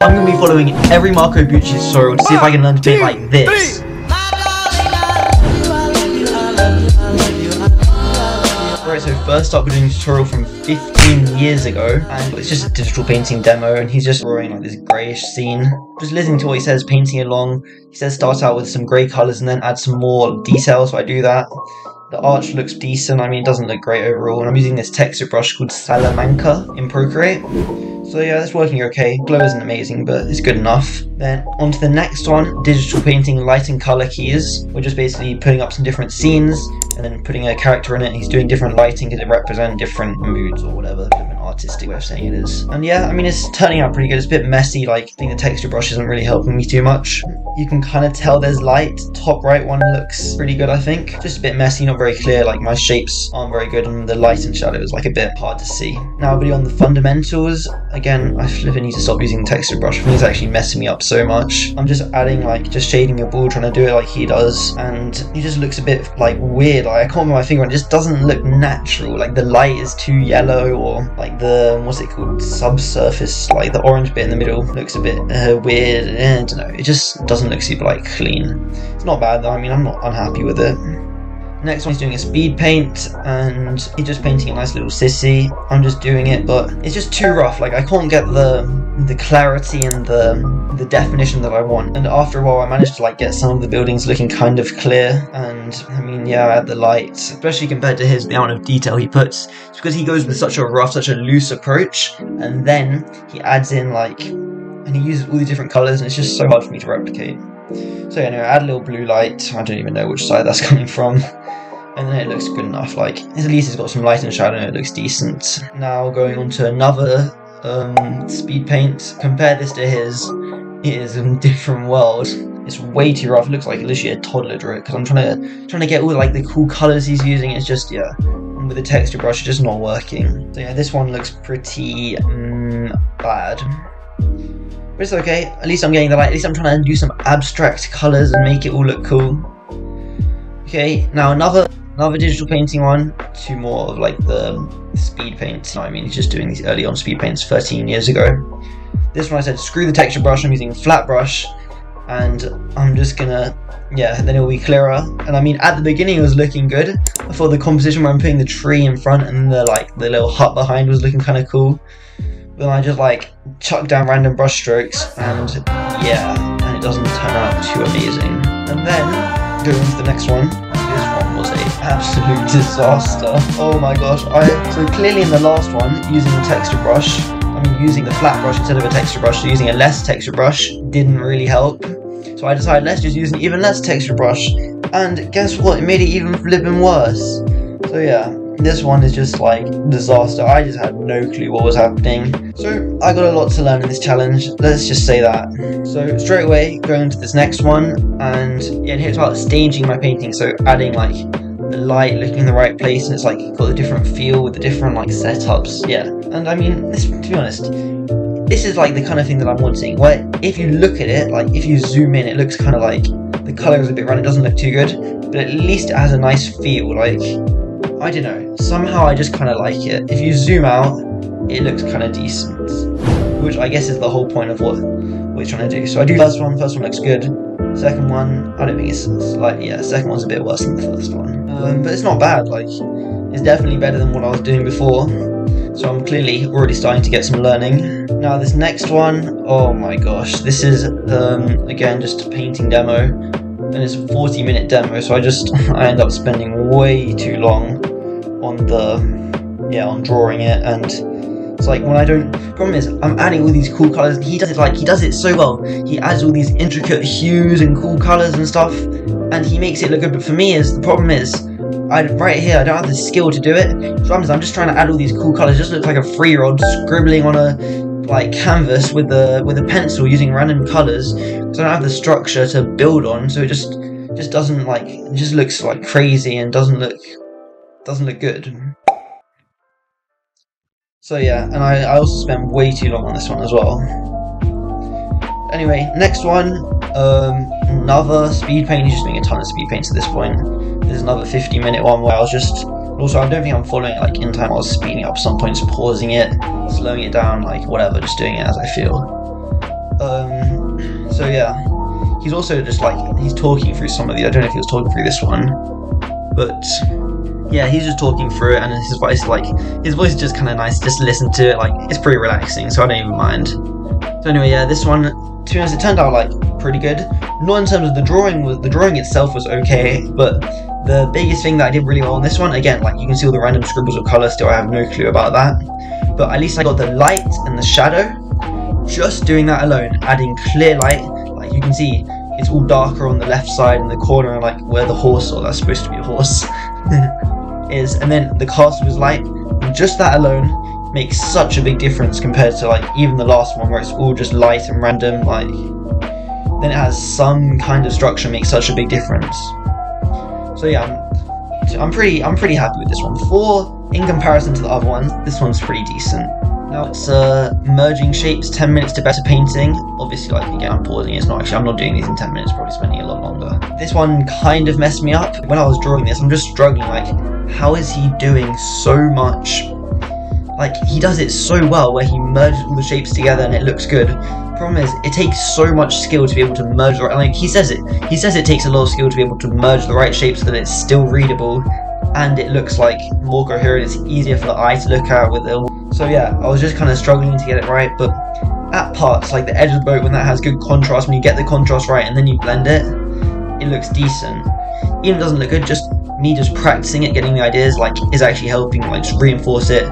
I'm going to be following every Marco Bucci tutorial to see if I can learn to paint like this. Right, so first up we're doing a tutorial from 15 years ago, and it's just a digital painting demo, and he's just drawing like this greyish scene. Just listening to what he says, painting along. He says start out with some grey colours and then add some more detail, so I do that. The arch looks decent, I mean it doesn't look great overall, and I'm using this texture brush called Salamanca in Procreate. So yeah, that's working okay. Glow isn't amazing, but it's good enough. Then on to the next one, digital painting light and colour keys. We're just basically putting up some different scenes and then putting a character in it. He's doing different lighting to represent different moods or whatever, different artistic way of saying it is. And yeah, I mean it's turning out pretty good. It's a bit messy, like I think the texture brush isn't really helping me too much. You can kind of tell there's light. Top right one looks pretty good, I think. Just a bit messy, not very clear, like my shapes aren't very good and the light and shadow is like a bit hard to see. Now a video on the fundamentals. Again, I flipping need to stop using the texture brush. I think it's actually messing me up so much. I'm just adding like, just shading a ball, trying to do it like he does, and he just looks a bit like weird. Like I can't put my finger on it, just doesn't look natural. Like the light is too yellow, or like the, what's it called, subsurface, like the orange bit in the middle looks a bit weird. I don't know, it just doesn't look super like clean. It's not bad though, I mean I'm not unhappy with it. Next one, he's doing a speed paint, and he's just painting a nice little sissy. I'm just doing it, but it's just too rough. Like I can't get the clarity and the definition that I want. And after a while, I managed to like get some of the buildings looking kind of clear. And I mean, yeah, I had the light, especially compared to his, the amount of detail he puts. It's because he goes with such a rough, such a loose approach, and then he adds in like, and he uses all these different colors, and it's just so hard for me to replicate. So yeah, anyway, I add a little blue light. I don't even know which side that's coming from. And then it looks good enough, like, at least it's got some light and shadow and it looks decent. Now going on to another speed paint. Compare this to his, it is a different world. It's way too rough, it looks like literally a toddler drew it, because I'm trying to get all like the cool colours he's using. It's just, yeah, and with the texture brush it's just not working. So yeah, this one looks pretty bad. But it's okay, at least I'm getting the light, at least I'm trying to do some abstract colours and make it all look cool. Okay, now another digital painting one, two more of like the speed paints. I mean, he's just doing these early on speed paints 13 years ago. This one I said screw the texture brush, I'm using a flat brush, and I'm just gonna, yeah, then it'll be clearer. And I mean, at the beginning it was looking good. I thought the composition where I'm putting the tree in front and the like the little hut behind was looking kind of cool. But then I just like chuck down random brush strokes, and yeah, and it doesn't turn out too amazing. And then going on to the next one. This one was an absolute disaster. Oh my gosh. So clearly in the last one, using the texture brush, I mean using the flat brush instead of a texture brush, so using a less texture brush didn't really help. So I decided let's just use an even less texture brush, and guess what? It made it even flipping worse. So yeah, this one is just like disaster. I just had no clue what was happening. So I got a lot to learn in this challenge, let's just say that. So straight away going into this next one, and yeah, here it's about staging my painting, so adding like the light looking in the right place, and it's like got a different feel with the different like setups. Yeah, and I mean this, to be honest, this is like the kind of thing that I'm wanting, where if you look at it, like if you zoom in, it looks kind of like the colour is a bit round, it doesn't look too good, but at least it has a nice feel. Like I don't know, somehow I just kind of like it. If you zoom out, it looks kind of decent, which I guess is the whole point of what we're trying to do. So I do first one looks good. Second one, I don't think it's like, yeah, second one's a bit worse than the first one. But it's not bad, like, it's definitely better than what I was doing before. So I'm clearly already starting to get some learning. Now this next one, oh my gosh, this is, again, just a painting demo. And it's a 40-minute demo, so I end up spending way too long on on drawing it, and it's like when I don't, problem is I'm adding all these cool colors, and he does it so well. He adds all these intricate hues and cool colors and stuff, and he makes it look good. But for me, the problem is right here I don't have the skill to do it. So I'm just trying to add all these cool colors, just look like a 3-year-old scribbling on a like canvas with a pencil using random colors, because I don't have the structure to build on. So it just doesn't, like, it just looks like crazy and doesn't look good. So yeah, and I also spent way too long on this one as well. Anyway, next one, another speed paint. He's just doing a ton of speed paints at this point. There's another 50-minute one where I was just, also I don't think I'm following it like in time. I was speeding up some points, pausing it, slowing it down, like whatever, just doing it as I feel. So yeah, he's also just like, he's talking through some of the, I don't know if he was talking through this one, but yeah, he's just talking through it, and his voice is just kind of nice just to listen to it. Like, it's pretty relaxing, so I don't even mind. So anyway, yeah, this one, to be honest, it turned out like pretty good. Not in terms of the drawing itself was okay, but the biggest thing that I did really well on this one, again, like you can see all the random scribbles of colour still, I have no clue about that, but at least I got the light and the shadow. Just doing that alone, adding clear light, like you can see it's all darker on the left side in the corner, like where the horse, or that's supposed to be a horse, is, and then the castle was light, and just that alone makes such a big difference compared to like even the last one where it's all just light and random. Like, then it has some kind of structure, makes such a big difference. So yeah, I'm pretty happy with this one. In comparison to the other ones, this one's pretty decent. Now it's merging shapes, 10 minutes to better painting. Obviously, like, again, I'm pausing, I'm not doing these in 10 minutes, probably spending a lot longer. This one kind of messed me up. When I was drawing this, I'm just struggling, like, how is he doing so much? Like, he does it so well, where he merges all the shapes together and it looks good. Problem is, it takes so much skill to be able to merge the right, like, he says it takes a lot of skill to be able to merge the right shapes so that it's still readable, and it looks like more coherent, it's easier for the eye to look at with it. So yeah, I was just kind of struggling to get it right, but at parts, like the edge of the boat, when that has good contrast, when you get the contrast right and then you blend it, it looks decent. Even if it doesn't look good, just me just practicing it, getting the ideas, like, is actually helping, like, just reinforce it.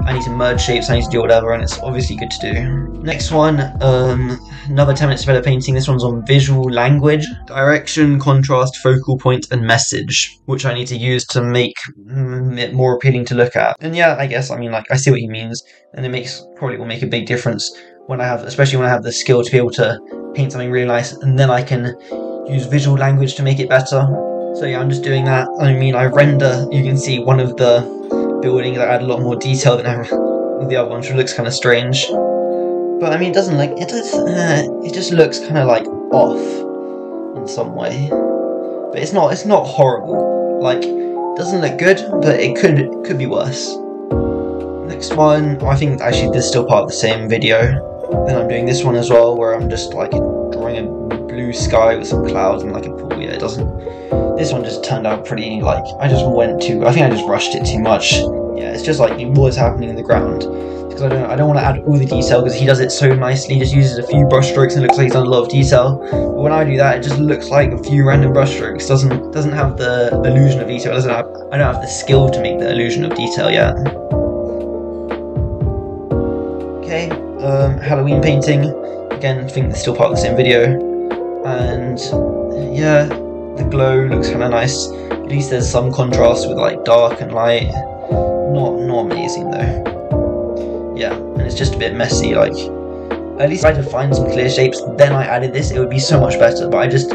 I need to merge shapes, I need to do whatever, and it's obviously good to do. Next one, another 10 minutes to better painting. This one's on visual language, direction, contrast, focal point, and message, which I need to use to make it more appealing to look at. And yeah, I guess, I mean, like, I see what he means, and it probably will make a big difference when especially when I have the skill to be able to paint something really nice, and then I can use visual language to make it better. So yeah, I'm just doing that. I mean, I render, you can see one of the buildings that add a lot more detail than the other ones, which looks kind of strange. But I mean, it doesn't like, it just looks kind of like off in some way. But it's not horrible. Like, it doesn't look good, but it could be worse. Next one, I think actually this is still part of the same video. Then I'm doing this one as well, where I'm just like drawing a blue sky with some clouds and like a pool. Yeah, it doesn't. This one just turned out pretty, like, I think I just rushed it too much. Yeah, it's just like what's happening in the ground. Because I don't want to add all the detail, because he does it so nicely. He just uses a few brush strokes and it looks like he's done a lot of detail. But when I do that, it just looks like a few random brush strokes. Doesn't have the illusion of detail. I don't have the skill to make the illusion of detail yet. Okay, Halloween painting. Again, I think it's still part of the same video. And yeah, the glow looks kind of nice. At least there's some contrast with like dark and light. Not amazing though. Yeah, and it's just a bit messy. Like, at least if I tried to find some clear shapes, then I added this, it would be so much better. But this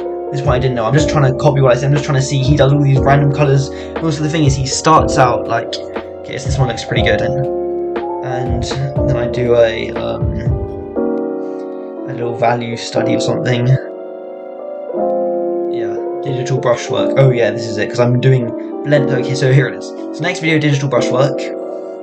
one I didn't know. I'm just trying to copy what I said. I'm just trying to see. He does all these random colors. And also the thing is, he starts out like, okay, so this one looks pretty good, and then I do a little value study or something. Digital brushwork. Oh yeah, this is it, because I'm doing blend. Okay, so here it is. So next video, digital brushwork,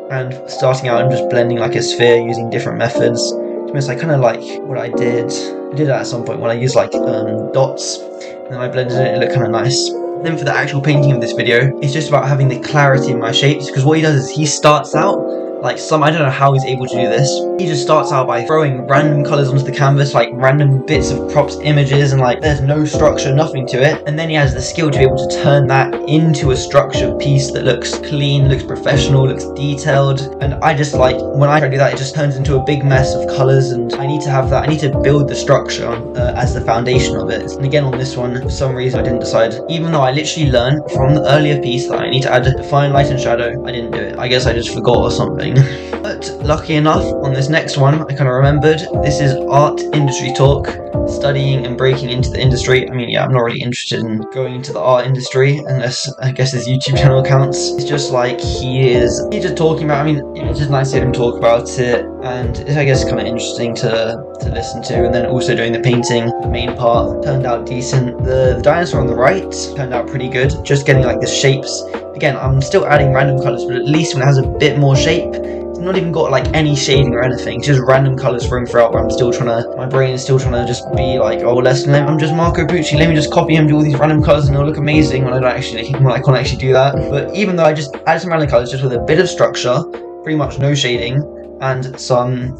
and starting out, I'm just blending like a sphere using different methods. To be honest, I kind of like what I did. I did that at some point when I used like dots, and then I blended it. It looked kind of nice. Then for the actual painting of this video, it's just about having the clarity in my shapes, because what he does is he starts out like I don't know how he's able to do this. He just starts out by throwing random colours onto the canvas, like random bits of props, images, and like there's no structure, nothing to it. And then he has the skill to be able to turn that into a structured piece that looks clean, looks professional, looks detailed. And I just like, when I try to do that, it just turns into a big mess of colours, and I need to have that. I need to build the structure as the foundation of it. And again on this one, for some reason I didn't decide, even though I literally learned from the earlier piece that I need to add define light and shadow, I didn't do it. I guess I just forgot or something. But lucky enough, on this next one, I kind of remembered. This is art industry talk, studying and breaking into the industry. I mean, yeah, I'm not really interested in going into the art industry unless, I guess, his YouTube channel counts. It's just like he's just talking about, I mean, it's just nice to hear him talk about it, and it's, I guess, kind of interesting to listen to. And then also doing the painting, the main part turned out decent. The dinosaur on the right turned out pretty good, just getting like the shapes. Again, I'm still adding random colours, but at least when it has a bit more shape, not even got like any shading or anything, just random colours thrown throughout where I'm still trying to, my brain is still trying to just be like, oh, I'm just Marco Bucci, let me just copy him, do all these random colours and it'll look amazing when I can't actually do that. But even though I just added some random colours just with a bit of structure, pretty much no shading, and some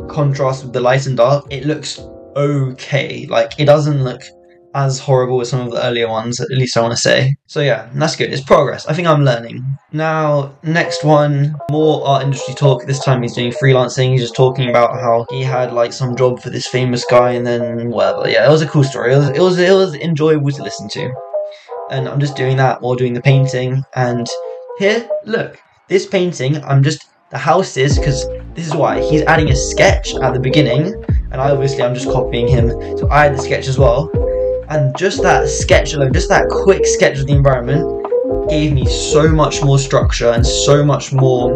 contrast with the light and dark, it looks okay. Like, it doesn't look as horrible as some of the earlier ones, at least I want to say. So yeah, that's good. It's progress. I think I'm learning. Now, next one, more art industry talk. This time he's doing freelancing. He's just talking about how he had like some job for this famous guy and then whatever. Yeah, it was a cool story. It was enjoyable to listen to. And I'm just doing that while doing the painting. And here, look, this painting, the houses, because this is why he's adding a sketch at the beginning, and I'm just copying him, so I had the sketch as well. And just that sketch alone, just that quick sketch of the environment, gave me so much more structure and so much more.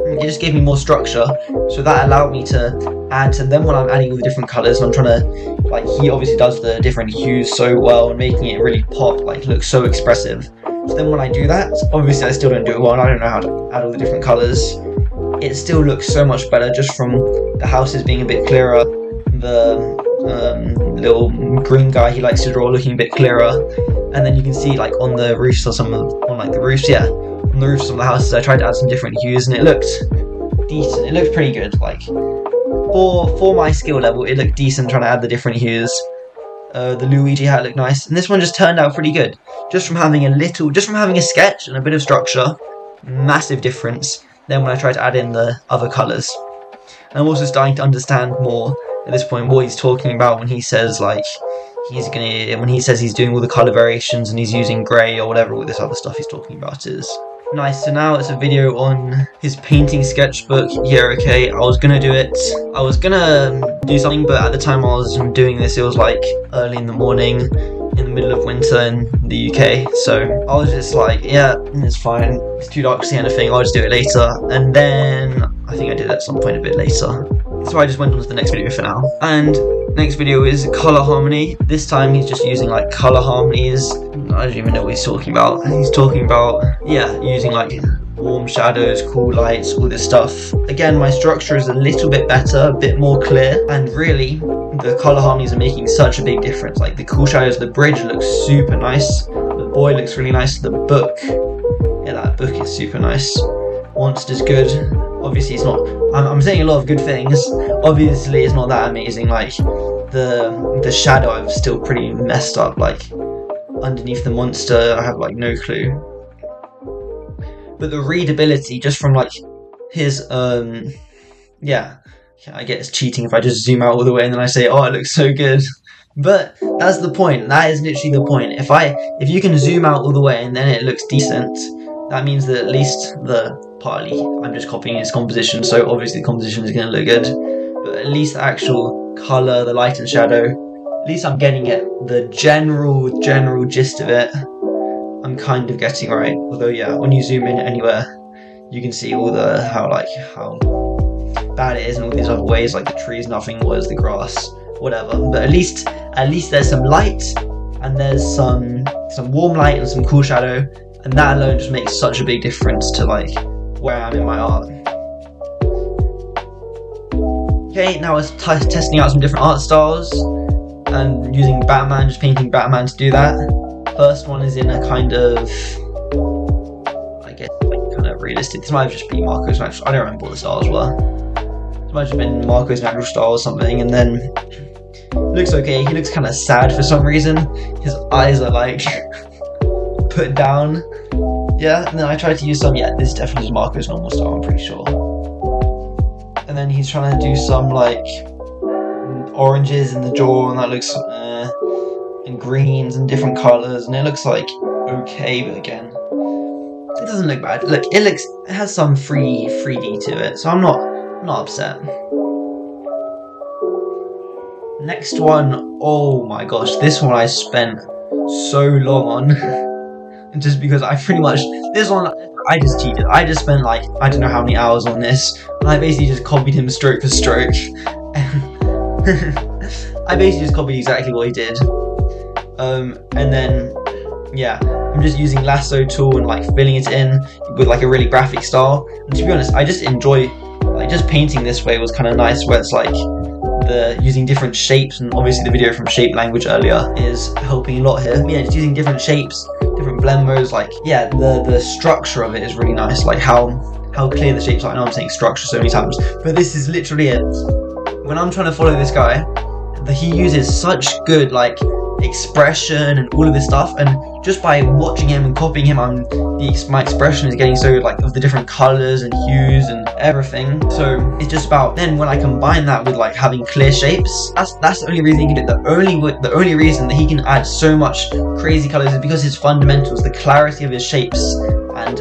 It just gave me more structure, so that allowed me to add to them when I'm adding all the different colours. And I'm trying to, like, he obviously does the different hues so well and making it really pop, like look so expressive. So then when I do that, obviously I still don't do it well and I don't know how to add all the different colours. It still looks so much better just from the houses being a bit clearer, the little green guy he likes to draw looking a bit clearer, and then you can see like on the roofs or on the roofs of the houses I tried to add some different hues and it looked decent. It looked pretty good, like for my skill level it looked decent trying to add the different hues. The Luigi hat looked nice, and this one just turned out pretty good. Just from having a sketch and a bit of structure, massive difference. Then when I try to add in the other colours, and I'm also starting to understand more at this point what he's talking about when he says like he's doing all the colour variations and he's using grey or whatever all this other stuff he's talking about is. Nice, so now it's a video on his painting sketchbook. Yeah, okay, I was gonna do it. I was gonna do something, but at the time I was doing this, it was like early in the morning, in the middle of winter in the UK. So I was just like, yeah, it's fine. It's too dark to see anything, I'll just do it later. And then I think I did it at some point a bit later. So I just went on to the next video for now. And next video is colour harmony. This time he's just using like colour harmonies. I don't even know what he's talking about. He's talking about, yeah, using like warm shadows, cool lights, all this stuff. Again, my structure is a little bit better, a bit more clear, and really the colour harmonies are making such a big difference. Like the cool shadows, the bridge looks super nice, the boy looks really nice, the book, yeah, that book is super nice. Monster's good. Obviously it's not, I'm saying a lot of good things, obviously it's not that amazing. Like the shadow I've still pretty messed up, like underneath the monster I have like no clue. But the readability just from like his yeah, I get it's cheating if I just zoom out all the way and then I say, oh, it looks so good. But that's the point, that is literally the point. If you can zoom out all the way and then it looks decent, that means that at least I'm just copying his composition, so obviously the composition is going to look good, but at least the actual colour, the light and shadow, at least I'm getting it, the general gist of it, I'm kind of getting right. Although yeah, when you zoom in anywhere, you can see all the, how bad it is in all these other ways, like the trees, nothing was, the grass, whatever, but at least there's some light, and there's some warm light and some cool shadow, and that alone just makes such a big difference to like where I am in my art. Okay, now I was testing out some different art styles and using Batman, just painting Batman to do that. First one is in a kind of, I guess, like kind of realistic. This might have just been Marco's natural. I don't remember what the styles were. This might have been Marco's natural style or something. And then looks okay. He looks kind of sad for some reason. His eyes are like put down. Yeah, and then I tried to use some, yeah, this definitely is Marco's normal style, I'm pretty sure. And then he's trying to do some like oranges in the jaw, and that looks, and greens and different colours, and it looks like okay, but again, it doesn't look bad. Look, it has some 3D to it, so I'm not upset. Next one, oh my gosh, this one I spent so long on. Just because I pretty much, this one, I just cheated. I just spent like, I don't know how many hours on this, and I basically just copied him stroke for stroke. I basically just copied exactly what he did. And then, yeah, I'm just using lasso tool and like filling it in with like a really graphic style. And to be honest, I just enjoy like just painting this way was kind of nice, where it's like the using different shapes, and obviously the video from Shape Language earlier is helping a lot here. Yeah, just using different shapes, different blend modes, like yeah, the structure of it is really nice, like how clear the shapes are. I know I'm saying structure so many times, but this is literally it. When I'm trying to follow this guy, he uses such good like expression and all of this stuff, and just by watching him and copying him, my expression is getting so like of the different colors and hues and everything. So it's just about then when I combine that with like having clear shapes, that's the only reason he can do it. The only reason that he can add so much crazy colors is because his fundamentals, the clarity of his shapes and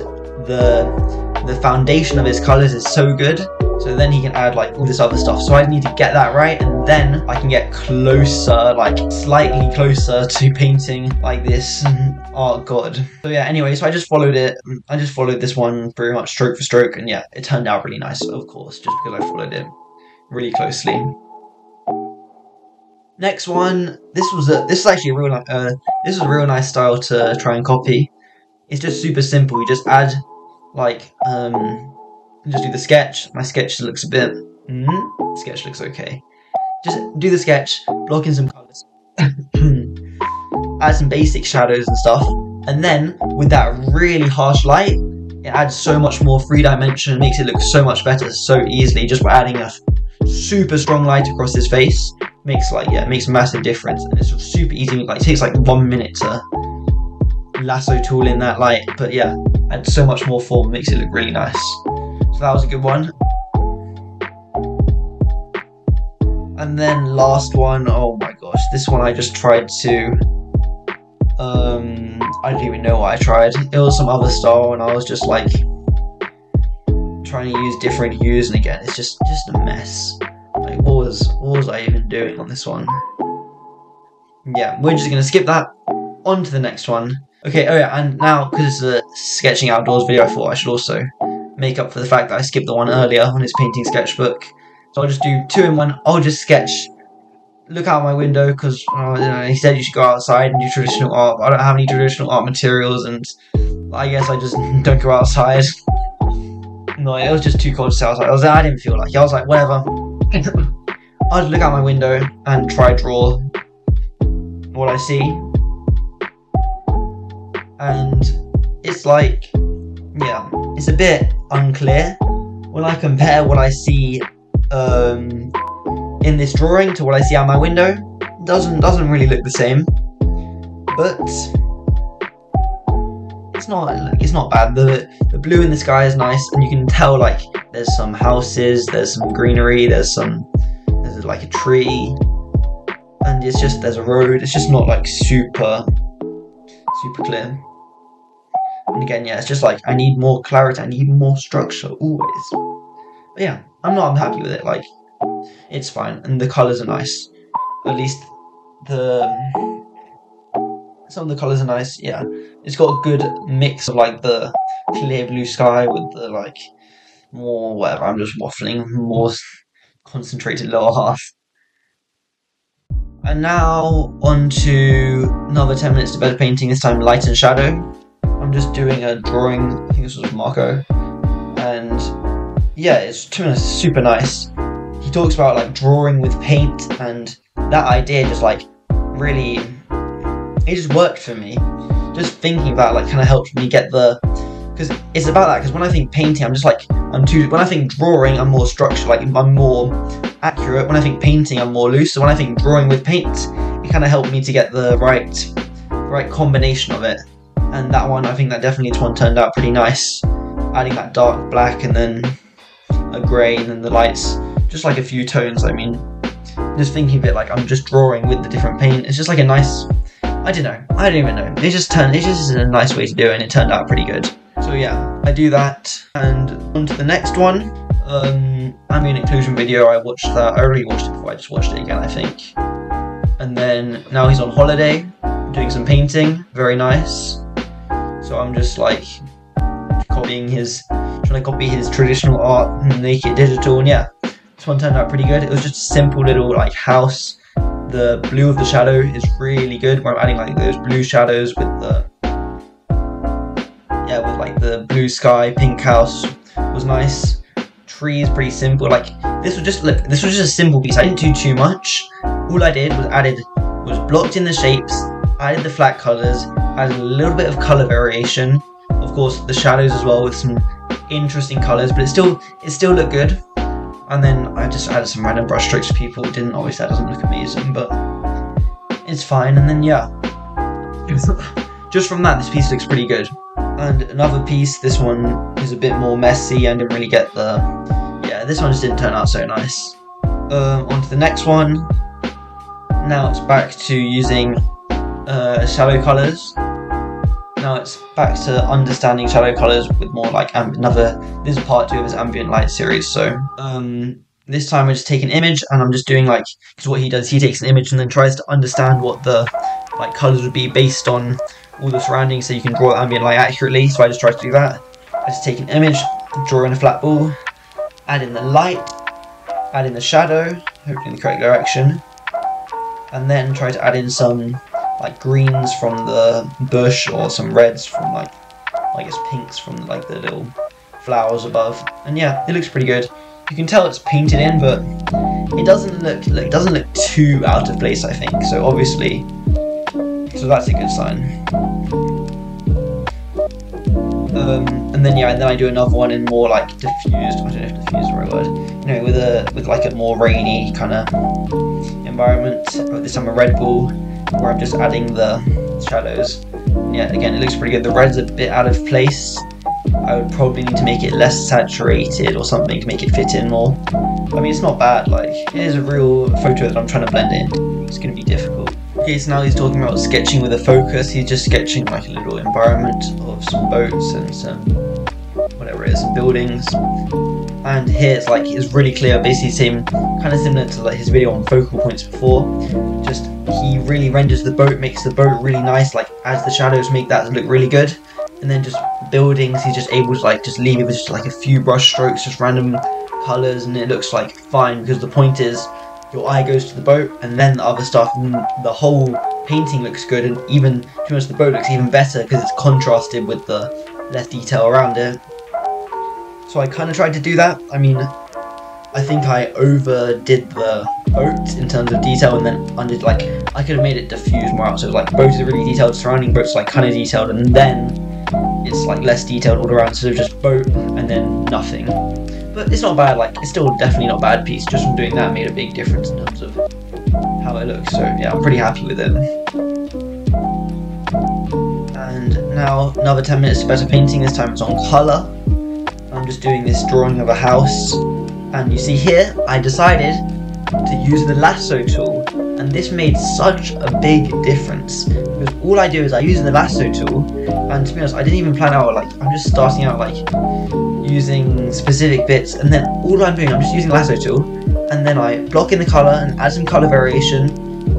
the foundation of his colors is so good. So then he can add like all this other stuff. So I need to get that right, and then I can get closer, like slightly closer to painting like this. Oh god. So yeah, anyway, so I just followed it. I just followed this one pretty much stroke for stroke, and yeah, it turned out really nice, of course, just because I followed it really closely. Next one, this is actually this is a real nice style to try and copy. It's just super simple. You just add like just do the sketch. My sketch looks a bit sketch looks okay. Just do the sketch, block in some colors, add some basic shadows and stuff, and then with that really harsh light, it adds so much more 3-dimension, makes it look so much better so easily, just by adding a super strong light across his face. Makes like, yeah, it makes a massive difference, and it's super easy. Like, it takes like 1 minute to lasso tool in that light, but yeah, adds so much more form, makes it look really nice. So that was a good one. And then last one, oh my gosh, this one I just tried to I don't even know what I tried. It was some other style, and I was just like trying to use different hues, and again it's just a mess. Like what was I even doing on this one? Yeah, we're just gonna skip that. On to the next one. Okay, oh yeah, and now because it's a sketching outdoors video, I thought I should also make up for the fact that I skipped the one earlier on his painting sketchbook. So I'll just do 2 in 1. I'll just sketch, look out my window, because he said you should go outside and do traditional art, but I don't have any traditional art materials, and I guess I just don't go outside. No, it was just too cold to stay outside. I didn't feel like it. I was like, whatever. I'll just look out my window and try draw what I see. And it's like, yeah, it's a bit unclear when I compare what I see in this drawing to what I see out my window. Doesn't really look the same, but it's not bad. The blue in the sky is nice, and you can tell like there's some houses, there's some greenery, there's like a tree, and there's a road. It's just not like super clear. And again, yeah, it's just like I need more clarity, I need more structure always. But yeah, I'm happy with it. Like, it's fine, and the colours are nice. At least some of the colours are nice. Yeah, it's got a good mix of like the clear blue sky with the like more whatever. I'm just waffling, more concentrated lower half. And now on to another 10 minutes to better painting. This time light and shadow. I'm just doing a drawing. I think this was Marco, and yeah, it's super nice. He talks about like drawing with paint, and that idea just like really, it just worked for me. Just thinking about like kind of helped me get because it's about that. Because when I think painting, I'm just like when I think drawing, I'm more structured, like I'm more accurate. When I think painting, I'm more loose. So when I think drawing with paint, it kind of helped me to get the right combination of it. And that one, I think that definitely this one turned out pretty nice. Adding that dark black and then a grey and then the lights, just like a few tones. I mean, just thinking of it like I'm just drawing with the different paint. It's just like a nice, I don't even know. It just is a nice way to do it, and it turned out pretty good. So yeah, I do that, and on to the next one. Ambient Occlusion video, I watched that. I already watched it before, I just watched it again, I think. And then now he's on holiday, doing some painting, very nice. So I'm just like trying to copy his traditional art and make it digital, and yeah, this one turned out pretty good. It was just a simple little like house. The blue of the shadow is really good, where I'm adding like those blue shadows with the the blue sky, pink house was nice. Trees pretty simple. Like this was just a simple piece. I didn't do too much. All I did was blocked in the shapes, added the flat colors, added a little bit of color variation. Of course, the shadows as well with some interesting colors, but it still looked good. And then I just added some random brush strokes for people. Didn't obviously, that doesn't look amazing, but it's fine. And then yeah, just from that, this piece looks pretty good. And another piece, this one is a bit more messy. I didn't really get this one just didn't turn out so nice. On to the next one. Now it's back to using shadow colors. Now it's back to understanding shadow colors with more like this is part 2 of his ambient light series. So this time I just take an image and I'm just doing like, because what he does, he takes an image and then tries to understand what the like colors would be based on all the surroundings, so you can draw ambient light accurately. So I just try to do that. I just take an image, draw in a flat ball, add in the light, add in the shadow, hopefully in the correct direction, and then try to add in some like greens from the bush or some reds from like, I guess pinks from like the little flowers above. And yeah, it looks pretty good. You can tell it's painted in, but it doesn't look too out of place, I think. So obviously, so that's a good sign. And then yeah, and then I do another one in more like diffused. I don't know if diffused is the right word. You know, with like a more rainy kind of environment. This time a red ball, where I'm just adding the shadows. And yeah, again, it looks pretty good. The red's a bit out of place. I would probably need to make it less saturated or something to make it fit in more. I mean, it's not bad. Like, it is a real photo that I'm trying to blend in. It's going to be difficult. Okay, so now he's talking about sketching with a focus. He's just sketching like a little environment of some boats and some, whatever it is, some buildings. And here it's really clear, basically same, kind of similar to like his video on focal points before. Just, he really renders the boat, makes the boat really nice, like adds the shadows, make that look really good. And then just buildings, he's just able to like just leave it with just like a few brush strokes, just random colors, and it looks like fine, because the point is your eye goes to the boat and then the other stuff, and the whole painting looks good, and even, to be honest, the boat looks even better because it's contrasted with the less detail around it. So I kind of tried to do that. I mean, I think I overdid the boat in terms of detail, and then undid, like, I could have made it diffuse more out, so like boat is really detailed, surrounding boats like kind of detailed, and then it's like less detailed all around, so just boat and then nothing. But it's not bad, like, it's still definitely not a bad piece. Just from doing that made a big difference in terms of how it looks, so yeah, I'm pretty happy with it. And now another 10 minutes to better painting. This time it's on colour. I'm just doing this drawing of a house, and you see here I decided to use the lasso tool, and this made such a big difference, because all I do is I use the lasso tool, and to be honest, I didn't even plan out, like, I'm just starting out like using specific bits, and then all I'm doing, I'm just using the lasso tool, and then I block in the colour and add some colour variation,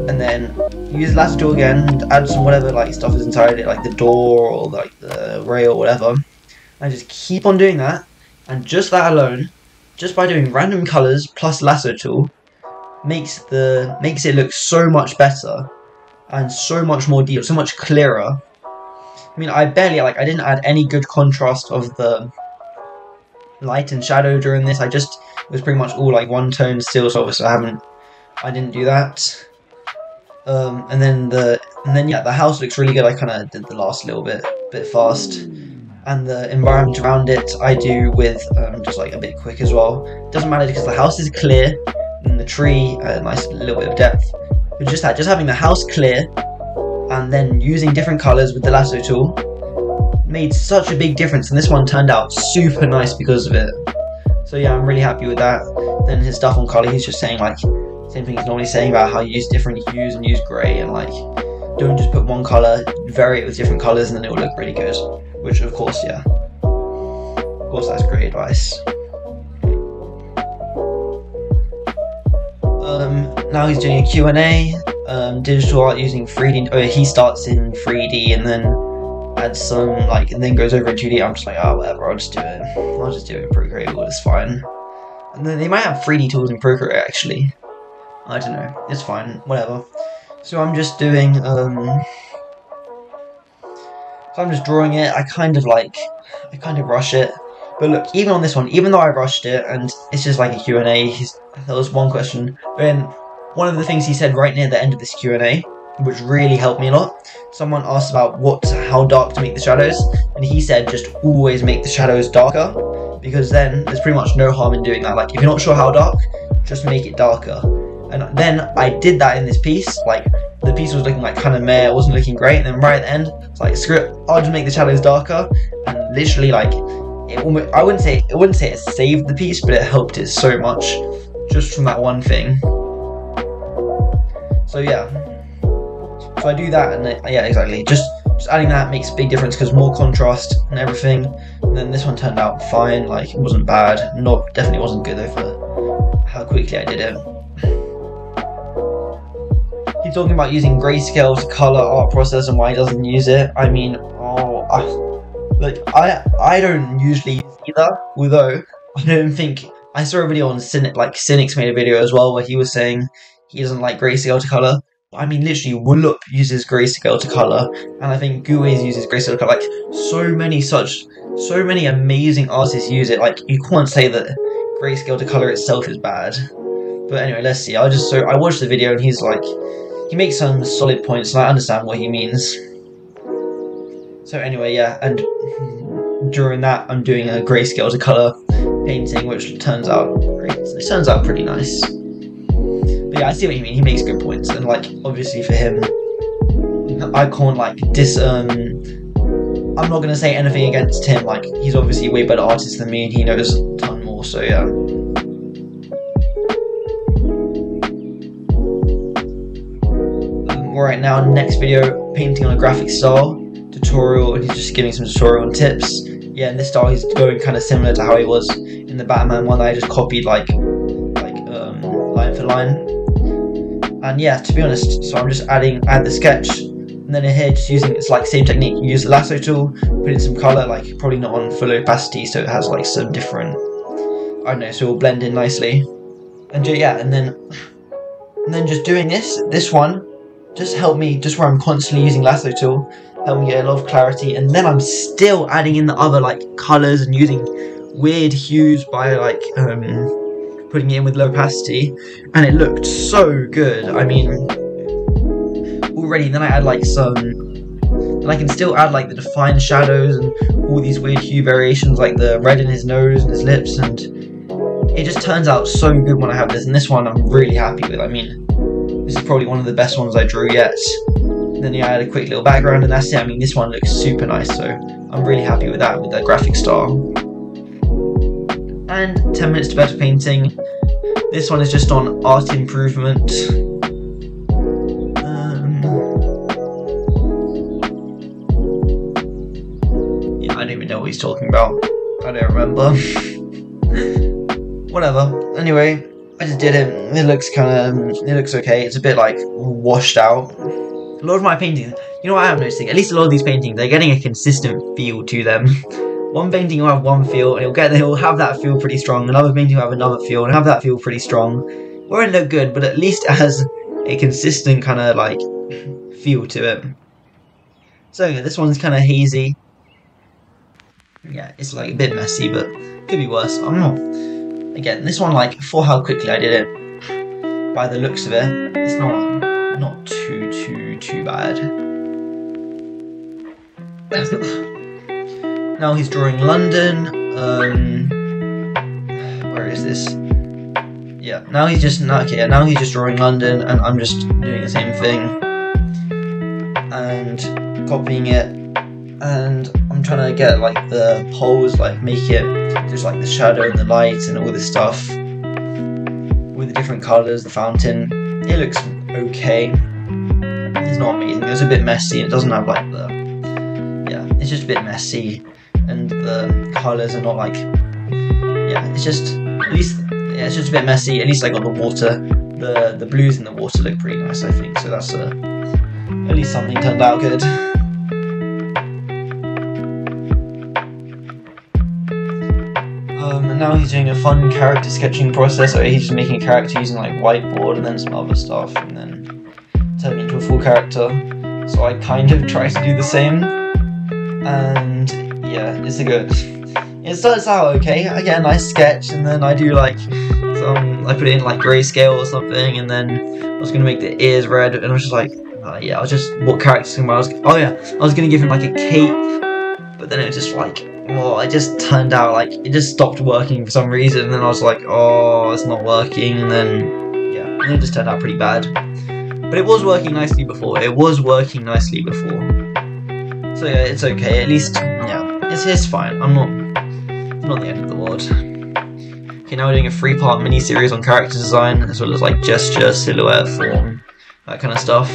and then use the lasso tool again and add some whatever like stuff is inside it, like the door or like the rail or whatever. I just keep on doing that, and just that alone, just by doing random colours plus lasso tool, makes it look so much better and so much more detailed, so much clearer. I mean, I didn't add any good contrast of the light and shadow during this. It was pretty much all like one tone still, so obviously I didn't do that. And then yeah, the house looks really good. I kind of did the last little bit fast. And the environment around it I do with just like a bit quick as well. Doesn't matter because the house is clear and the tree a nice little bit of depth. But just having the house clear and then using different colours with the lasso tool made such a big difference, and this one turned out super nice because of it. So yeah, I'm really happy with that. Then his stuff on colour, he's just saying like same thing he's normally saying about how you use different hues and use grey, and like don't just put one colour, vary it with different colours, and then it will look really good. Which of course, yeah, of course that's great advice. Now he's doing a Q&A, digital art using 3D. Oh, he starts in 3D and then adds some and then goes over in 2D. I'm just like, oh, whatever, I'll just do it in Procreate, it's fine. And then they might have 3D tools in Procreate actually. I don't know, it's fine, whatever. So I'm just doing, so I'm just drawing it. I kind of I kind of rush it. But look, even on this one, even though I rushed it, and it's just like a Q&A, there was one question, then one of the things he said right near the end of this Q&A, which really helped me a lot, someone asked about how dark to make the shadows, and he said just always make the shadows darker, because then there's pretty much no harm in doing that. Like, if you're not sure how dark, just make it darker. And then I did that in this piece. Like, the piece was looking like kind of meh, it wasn't looking great, and then right at the end, it's like, screw it, I'll just make the shadows darker, and literally, like, I wouldn't say it saved the piece, but it helped it so much just from that one thing. So yeah, so I do that, and then, yeah, exactly, just adding that makes a big difference because more contrast and everything. And then this one turned out fine, like, it wasn't bad, definitely wasn't good though for how quickly I did it. He's talking about using grayscale to color art process and why he doesn't use it. I mean, I don't usually use either, although I don't think, I saw a video on Cynics made a video as well where he was saying he doesn't like grayscale to color. I mean, literally, Wullup uses grayscale to color, and I think Guiz uses grayscale to color. Like, so many amazing artists use it. Like, you can't say that grayscale to color itself is bad. But anyway, let's see. I watched the video, and he's like, he makes some solid points, and I understand what he means. So anyway, yeah, and during that, I'm doing a grayscale to color painting, which turns out great. It turns out pretty nice. But yeah, I see what you mean. He makes good points, and like, obviously for him, I can't like I'm not gonna say anything against him. Like, he's obviously a way better artist than me, and he knows a ton more. So yeah. Right now, next video, painting on a graphic style tutorial, and he's just giving some tutorial and tips. Yeah, in this style, he's going kind of similar to how he was in the Batman one that I just copied line for line. And yeah, to be honest, so I'm just add the sketch, and then in here just using, it's like same technique. You use the lasso tool, put in some color, like probably not on full opacity, so it has like some different, I don't know, so it'll blend in nicely. And yeah, and then just doing this one just helped me, just where I'm constantly using lasso tool, helped me get a lot of clarity. And then I'm still adding in the other like colors and using weird hues by like putting it in with low opacity, and it looked so good. I mean, already then I add like and I can still add like the defined shadows and all these weird hue variations, like the red in his nose and his lips, and it just turns out so good when I have this. And this one I'm really happy with. I mean, this is probably one of the best ones I drew yet. And then yeah, I had a quick little background, and that's it. I mean, this one looks super nice, so I'm really happy with that graphic style. And 10 minutes to better painting. This one is just on art improvement. Yeah, I don't even know what he's talking about. I don't remember. Whatever. Anyway, I just did it. It looks okay. It's a bit like washed out. A lot of my paintings, you know what I am noticing? At least a lot of these paintings, they're getting a consistent feel to them. One painting will have one feel, and it'll have that feel pretty strong. Another painting will have another feel, and have that feel pretty strong. It won't look good, but at least it has a consistent kind of like feel to it. So yeah, this one's kind of hazy. Yeah, it's like a bit messy, but could be worse. I'm not. Again, this one, like, for how quickly I did it, by the looks of it, it's not too bad. Now he's drawing London. Where is this? Yeah, now he's just drawing London, and I'm just doing the same thing and copying it, and I'm trying to get like the poles, like make it just like the shadow and the light and all this stuff with the different colors, the fountain. It looks okay. It's not amazing. It's a bit messy. It doesn't have like it's just a bit messy, and the colors are not like, it's just it's just a bit messy. At least I got the water, the blues in the water look pretty nice, I think. So that's at least something turned out good. And now he's doing a fun character sketching process, so he's just making a character using like whiteboard and then some other stuff, and then turning into a full character. So I kind of try to do the same, and yeah, it's a good. It starts out okay. I get a nice sketch, and then I do like I put it in like grayscale or something, and then I was gonna make the ears red, and I was just like, yeah, I was just what characters I was. Oh yeah, I was gonna give him like a cape, but then it was just like, oh, it just turned out like it just stopped working for some reason, and then I was like, oh, it's not working, and then yeah, and it just turned out pretty bad. But it was working nicely before. So yeah, it's okay. At least, yeah, it's fine. I'm not the end of the world. Okay, now we're doing a 3-part mini-series on character design, as well as like gesture, silhouette, form, that kind of stuff.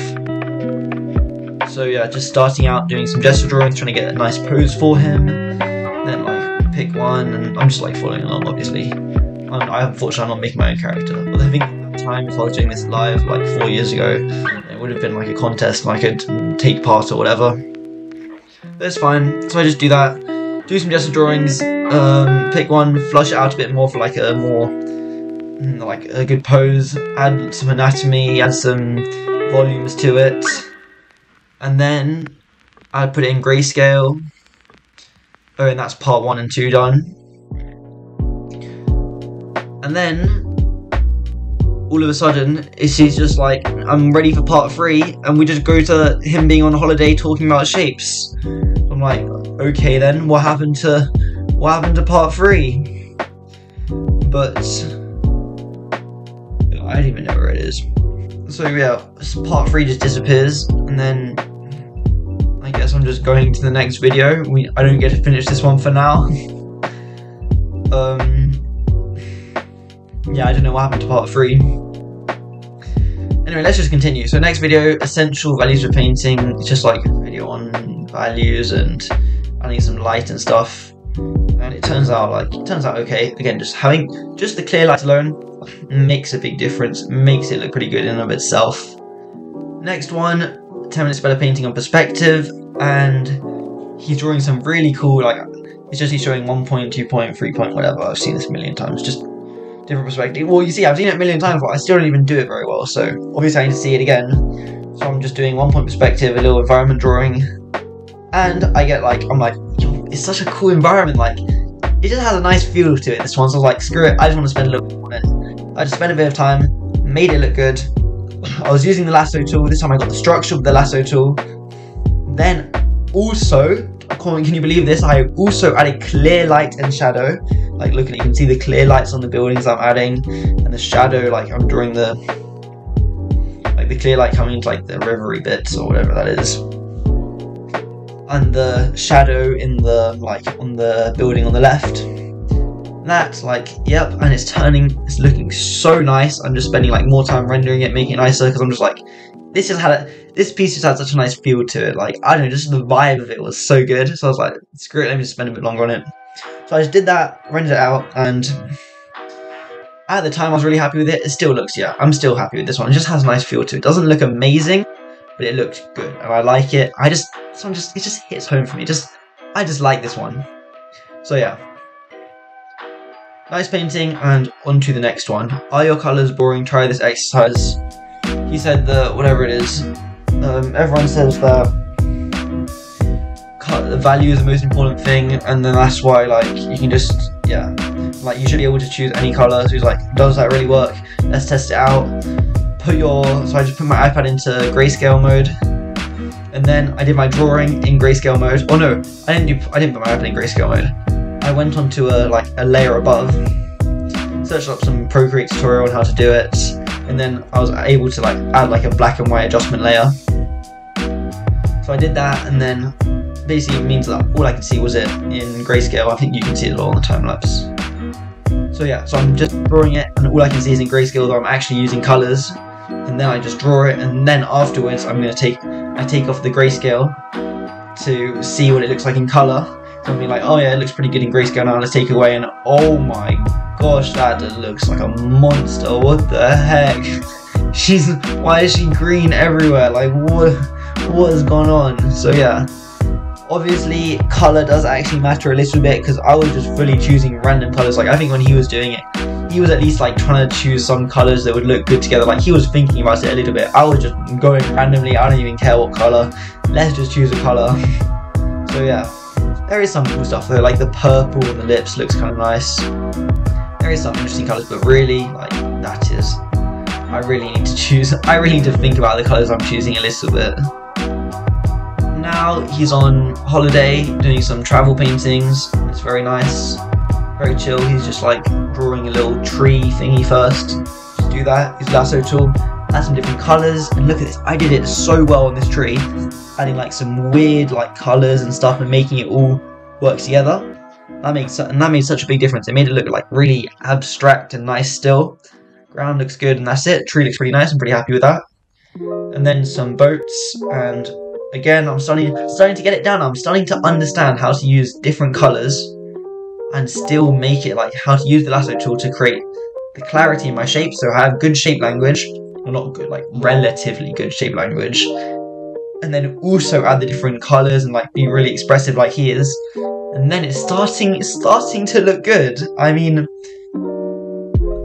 So yeah, just starting out doing some gesture drawings, trying to get a nice pose for him. Then like pick one, and I'm just like following along, obviously. Unfortunately, I'm not making my own character. But I think at the time, if I was doing this live like 4 years ago, it would have been like a contest and I could take part or whatever. But it's fine. So I just do that, do some gesture drawings, pick one, flush it out a bit more for like a more like a good pose, add some anatomy, add some volumes to it, and then I put it in grayscale. Oh, and that's part 1 and 2 done. And then all of a sudden she's just like, I'm ready for part 3, and we just go to him being on holiday talking about shapes. I'm like, okay then, what happened to part 3? But I don't even know where it is. So yeah, part 3 just disappears, and then I guess I'm just going to the next video. I don't get to finish this one for now. Yeah, I don't know what happened to part 3. Anyway, let's just continue. So next video, essential values for painting. It's just like a video on values and adding some light and stuff. And it turns out okay. Again, just having just the clear light alone makes a big difference, makes it look pretty good in and of itself. Next one, 10 minutes better painting on perspective, and he's drawing some really cool, like, it's just he's showing 1 point, 2 point, 3 point, whatever. I've seen this a million times, just different perspective. Well, you see, I've seen it a million times, but I still don't even do it very well, so obviously I need to see it again. So I'm just doing 1 point perspective, a little environment drawing, and I get like, I'm like, yo, it's such a cool environment, like, it just has a nice feel to it, this one, so I was like, screw it, I just want to spend a little bit on it. I just spent a bit of time, made it look good. I was using the lasso tool, this time I got the structure with the lasso tool. Then also, can you believe this, I also added clear light and shadow. Like, look at it, you can see the clear lights on the buildings I'm adding, and the shadow, like I'm drawing the clear light coming into like the rivery bits or whatever that is, and the shadow in the on the building on the left. That's like, yep, and it's looking so nice. I'm just spending like more time rendering it, making it nicer, because I'm just like, this piece just had such a nice feel to it. Like, I don't know, just the vibe of it was so good. So I was like, screw it, let me just spend a bit longer on it. So I just did that, rendered it out, and at the time I was really happy with it. It still looks, yeah, I'm still happy with this one. It just has a nice feel to it. It doesn't look amazing, but it looked good, and I like it. It just hits home for me. I just like this one. So yeah. Nice painting, and on to the next one. Are your colours boring? Try this exercise. He said that, whatever it is, everyone says that the value is the most important thing, and then that's why, like, you can just, yeah, like, you should be able to choose any colour. So he's like, does that really work? Let's test it out. So I just put my iPad into grayscale mode, and then I did my drawing in grayscale mode. Oh no, I didn't put my iPad in grayscale mode. I went onto a layer above, searched up some Procreate tutorial on how to do it, and then I was able to like add like a black and white adjustment layer. So I did that, and then basically it means that all I could see was it in grayscale. I think you can see it all on the time lapse. So yeah, so I'm just drawing it, and all I can see is in grayscale, though I'm actually using colours, and then I just draw it, and then afterwards I take off the grayscale to see what it looks like in colour. So I'll be like, oh yeah, it looks pretty good in grayscale now, let's take it away, and oh my gosh, that looks like a monster. What the heck? Why is she green everywhere? Like, what has gone on? So yeah, obviously colour does actually matter a little bit, because I was just fully choosing random colours. Like, I think when he was doing it, he was at least like trying to choose some colours that would look good together. Like, he was thinking about it a little bit. I was just going randomly, I don't even care what colour, let's just choose a colour. So yeah, There is some cool stuff though, like the purple on the lips looks kind of nice. There is some interesting colours, but really, like, that is... I really need to choose... I really need to think about the colours I'm choosing a little bit. Now he's on holiday, doing some travel paintings. It's very nice, very chill. He's just like drawing a little tree thingy first. Just do that, his lasso tool, add some different colours, and look at this, I did it so well on this tree. Adding like some weird like colours and stuff and making it all work together. That made such a big difference. It made it look like really abstract and nice still. Ground looks good and that's it. Tree looks pretty nice, I'm pretty happy with that. And then some boats, and again I'm starting to get it down. I'm starting to understand how to use different colours and still make it like how to use the lasso tool to create the clarity in my shape. So I have good shape language, well not good, like relatively good shape language. And then also add the different colours and like be really expressive like he is. And then it's starting to look good. I mean,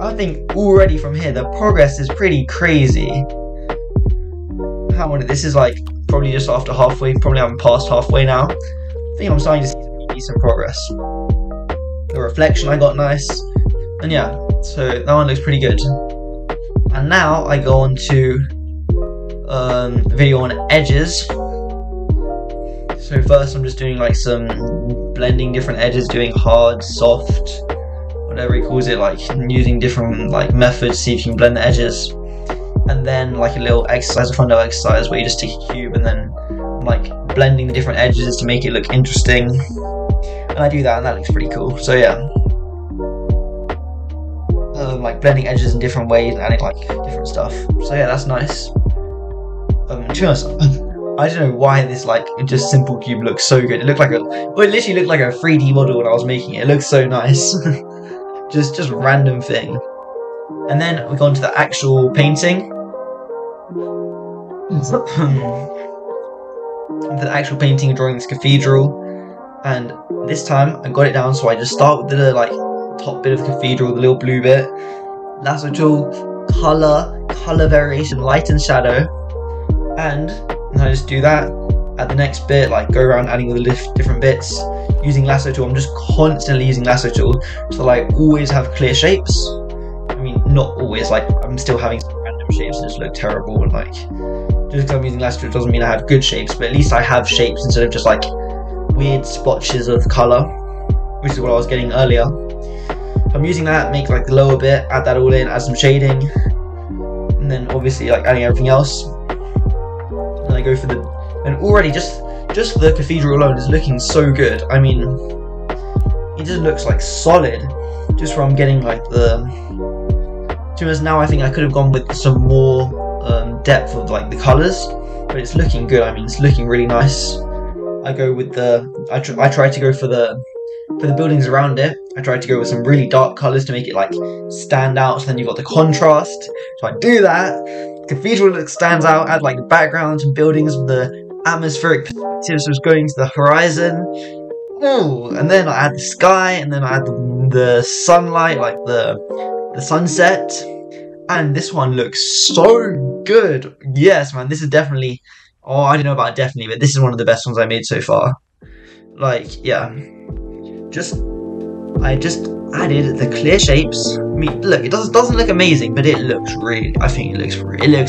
I think already from here the progress is pretty crazy. How on it? This is like probably just after halfway, probably haven't passed halfway now. I think I'm starting to see some decent progress. The reflection I got nice. And yeah, so that one looks pretty good. And now I go on to video on edges. So first I'm just doing like some blending different edges, doing hard, soft, whatever he calls it, like using different like methods to see if you can blend the edges. And then like a little exercise, a fun little exercise where you just take a cube and then like blending the different edges to make it look interesting. And I do that and that looks pretty cool. So yeah, like blending edges in different ways and adding like different stuff. So yeah, that's nice. To be honest, I don't know why this like just simple cube looks so good. It looked like it literally looked like a 3D model when I was making it. It looks so nice. just random thing. And then we go on to the actual painting. The actual painting, drawing this cathedral, and this time I got it down. So I just start with the like top bit of the cathedral, the little blue bit, lasso tool, color variation, light and shadow, and I just do that. At the next bit, like go around adding all the different bits using lasso tool. I'm just constantly using lasso tool so like always have clear shapes. I mean, not always, like I'm still having some random shapes that just look terrible, and like just because I'm using lasso tool doesn't mean I have good shapes, but at least I have shapes instead of just like weird splotches of colour, which is what I was getting earlier. So I'm using that, make like the lower bit, add that all in, add some shading, and then obviously like adding everything else. And I go for the, and already just the cathedral alone is looking so good. I mean, it just looks like solid just from getting like the, to be honest, now I think I could have gone with some more depth of like the colours, but it's looking good. I mean, it's looking really nice. I go with the, I try to go for the buildings around it. I tried to go with some really dark colours to make it like stand out, so then you've got the contrast. So I do that. Cathedral looks stands out, add like the backgrounds and buildings with the atmospheric perspectives was going to the horizon. Ooh, and then I add the sky, and then I add the sunlight, like the sunset. And this one looks so good. Yes, man, this is definitely, oh, I don't know about definitely, but this is one of the best ones I made so far. Like, yeah. I just added the clear shapes. I mean, look, it doesn't look amazing, but it looks really, I think it looks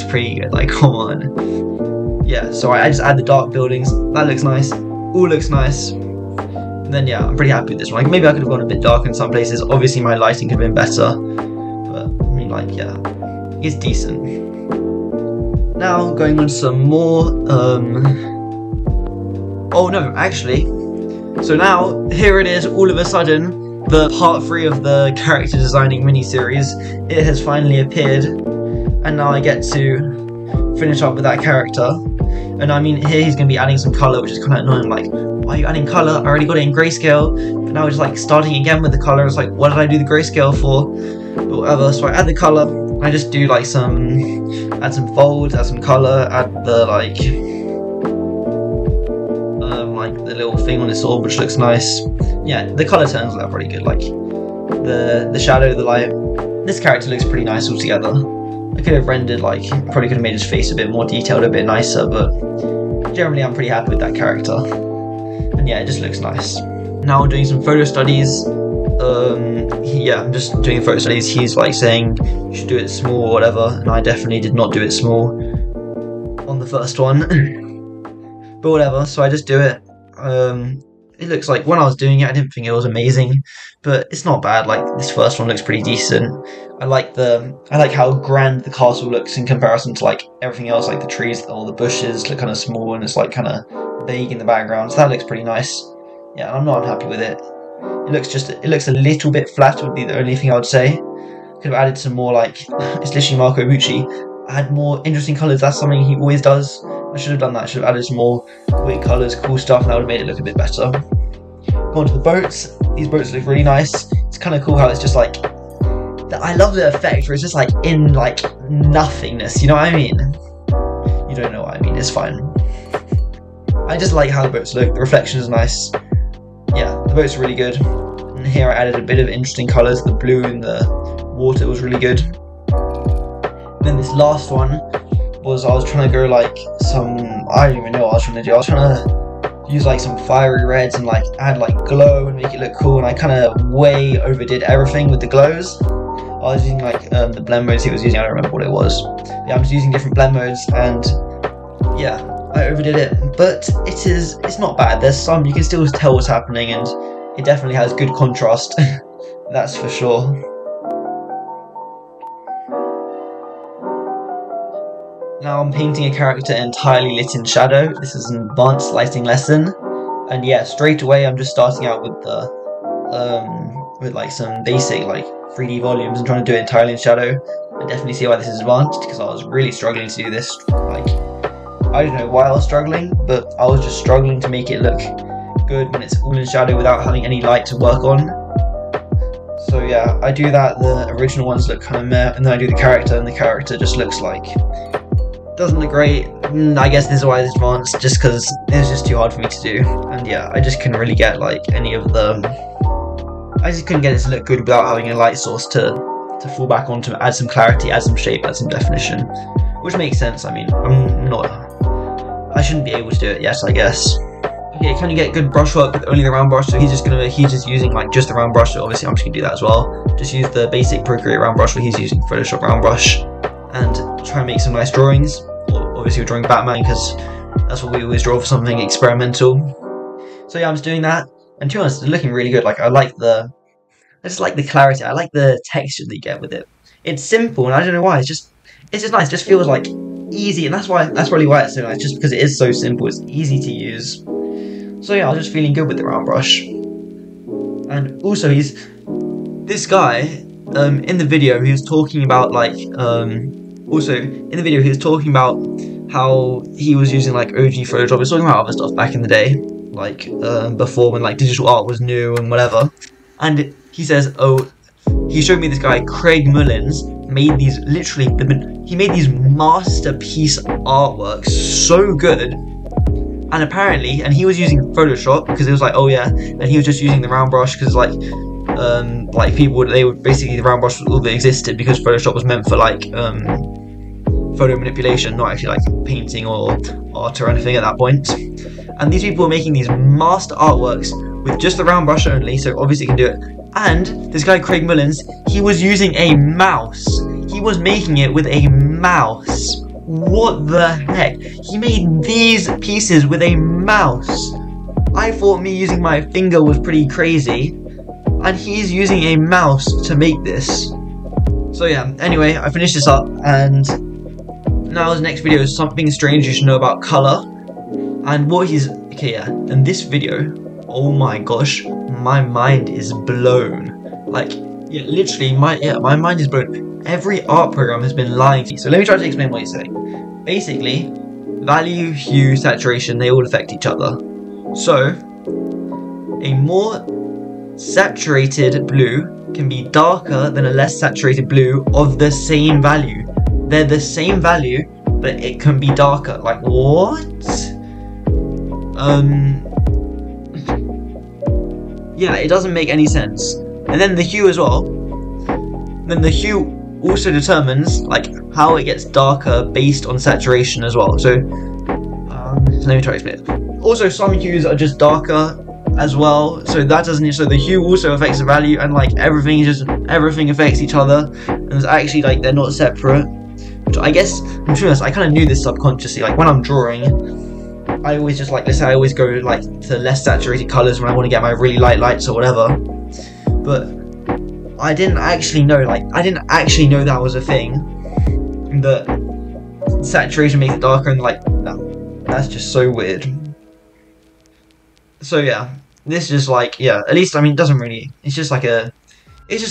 pretty good. Like, come on. Yeah, so I just add the dark buildings. That looks nice. All looks nice. And then yeah, I'm pretty happy with this one. Like, maybe I could have gone a bit dark in some places. Obviously, my lighting could have been better. But I mean, like, yeah, it's decent. Now going on to some more. Oh no, actually. So now here it is. All of a sudden, the part 3 of the character designing mini-series, it has finally appeared, and now I get to finish up with that character. And I mean, here he's going to be adding some colour, which is kind of annoying. Like, why are you adding colour? I already got it in grayscale, but now it's like starting again with the colour. It's like, what did I do the grayscale for? But whatever. So I add the colour. I just do like add some folds, add some colour, add the like the little thing on his sword, which looks nice. Yeah, the colour turns out pretty good. Like the shadow, the light. This character looks pretty nice altogether. I could have rendered like, probably could have made his face a bit more detailed, a bit nicer, but generally I'm pretty happy with that character. and yeah, it just looks nice. Now I'm doing some photo studies. Yeah, I'm just doing photo studies. He's like saying you should do it small or whatever, and I definitely did not do it small on the first one. But whatever, so I just do it. It looks like, when I was doing it, I didn't think it was amazing, but it's not bad. Like, this first one looks pretty decent. I like how grand the castle looks in comparison to like everything else. Like the trees or the bushes look kind of small, and it's like kind of vague in the background. So that looks pretty nice. Yeah, I'm not unhappy with it. It looks a little bit flat would be the only thing I would say. Could have added some more, like, it's literally Marco Bucci. Add more interesting colours. That's something he always does. I should have done that. I should have added some more weird colours, cool stuff, and that would have made it look a bit better. Go on to the boats. These boats look really nice. It's kind of cool how it's just like, I love the effect where it's just like in like nothingness, you know what I mean? You don't know what I mean, it's fine. I just like how the boats look. The reflection is nice. Yeah, the boats are really good. And here I added a bit of interesting colours. The blue in the water was really good. Then this last one was, I was trying to go like some, I don't even know what I was trying to do. I was trying to use like some fiery reds and like add like glow and make it look cool, and I kind of way overdid everything with the glows. I was using like the blend modes he was using, I don't remember what it was. Yeah, I'm just using different blend modes, and yeah, I overdid it, but it's not bad. There's some, you can still tell what's happening, and it definitely has good contrast. That's for sure. Now I'm painting a character entirely lit in shadow. This is an advanced lighting lesson, and yeah, straight away I'm just starting out with the with like some basic like 3D volumes and trying to do it entirely in shadow. I definitely see why this is advanced, because I was really struggling to do this. Like, I don't know why I was struggling, but I was just struggling to make it look good when it's all in shadow without having any light to work on. So yeah, I do that. The original ones look kind of meh, and then I do the character, and the character just looks like, doesn't look great. I guess this is why it's advanced, just because it was just too hard for me to do. And yeah, I just couldn't really get like any of the, I just couldn't get it to look good without having a light source to fall back on, to add some clarity, add some shape, add some definition, which makes sense. I mean, I shouldn't be able to do it yet, I guess. Okay, can you get good brushwork with only the round brush? So he's just using like just the round brush. So obviously I'm just gonna do that as well. Just use the basic Procreate round brush, where he's using Photoshop round brush, and try and make some nice drawings. Obviously we're drawing Batman because that's what we always draw for something experimental. So yeah, I'm just doing that, and to be honest, it's looking really good. Like, I just like the clarity. I like the texture that you get with it. It's simple, and I don't know why. It's just nice. It just feels like easy, and that's probably why it's so nice. Just because it is so simple, it's easy to use. So yeah, I was just feeling good with the round brush. And also, this guy in the video, he was talking about like he was talking about how he was using like OG Photoshop. He was talking about other stuff back in the day, like before when like digital art was new and whatever. And he says, oh, he showed me this guy, Craig Mullins, made these, he made these masterpiece artworks, so good. And apparently, and he was using Photoshop, because it was like, oh yeah, and he was just using the round brush, because like people, they would basically, the round brush was all that existed, because Photoshop was meant for like photo manipulation, not actually like painting or art or anything at that point. And these people were making these master artworks with just the round brush only, so obviously you can do it. And this guy Craig Mullins, he was using a mouse. He was making it with a mouse. What the heck? He made these pieces with a mouse. I thought me using my finger was pretty crazy, and he's using a mouse to make this. So yeah, anyway, I finished this up, and now the next video is something strange you should know about colour. And what he's, okay, yeah, in this video, oh my gosh, my mind is blown. Like, yeah, literally, my mind is blown. Every art program has been lying to me. So let me try to explain what he's saying. Basically, value, hue, saturation, they all affect each other. So, a more saturated blue can be darker than a less saturated blue of the same value. They're the same value, but it can be darker. Like, what? Yeah, it doesn't make any sense. And then the hue as well. Then the hue also determines like how it gets darker based on saturation as well. So let me try to explain it. Also, some hues are just darker as well, so that doesn't. So the hue also affects the value, and like everything affects each other, and it's actually like they're not separate. Which I guess, I'm sure I kind of knew this subconsciously. Like when I'm drawing, I always just like, let's say I always go like to less saturated colors when I want to get my really light lights or whatever. But I didn't actually know that was a thing, that saturation makes it darker, and like that's just so weird. So yeah, this is just like, yeah, at least, I mean, it doesn't really, it's just a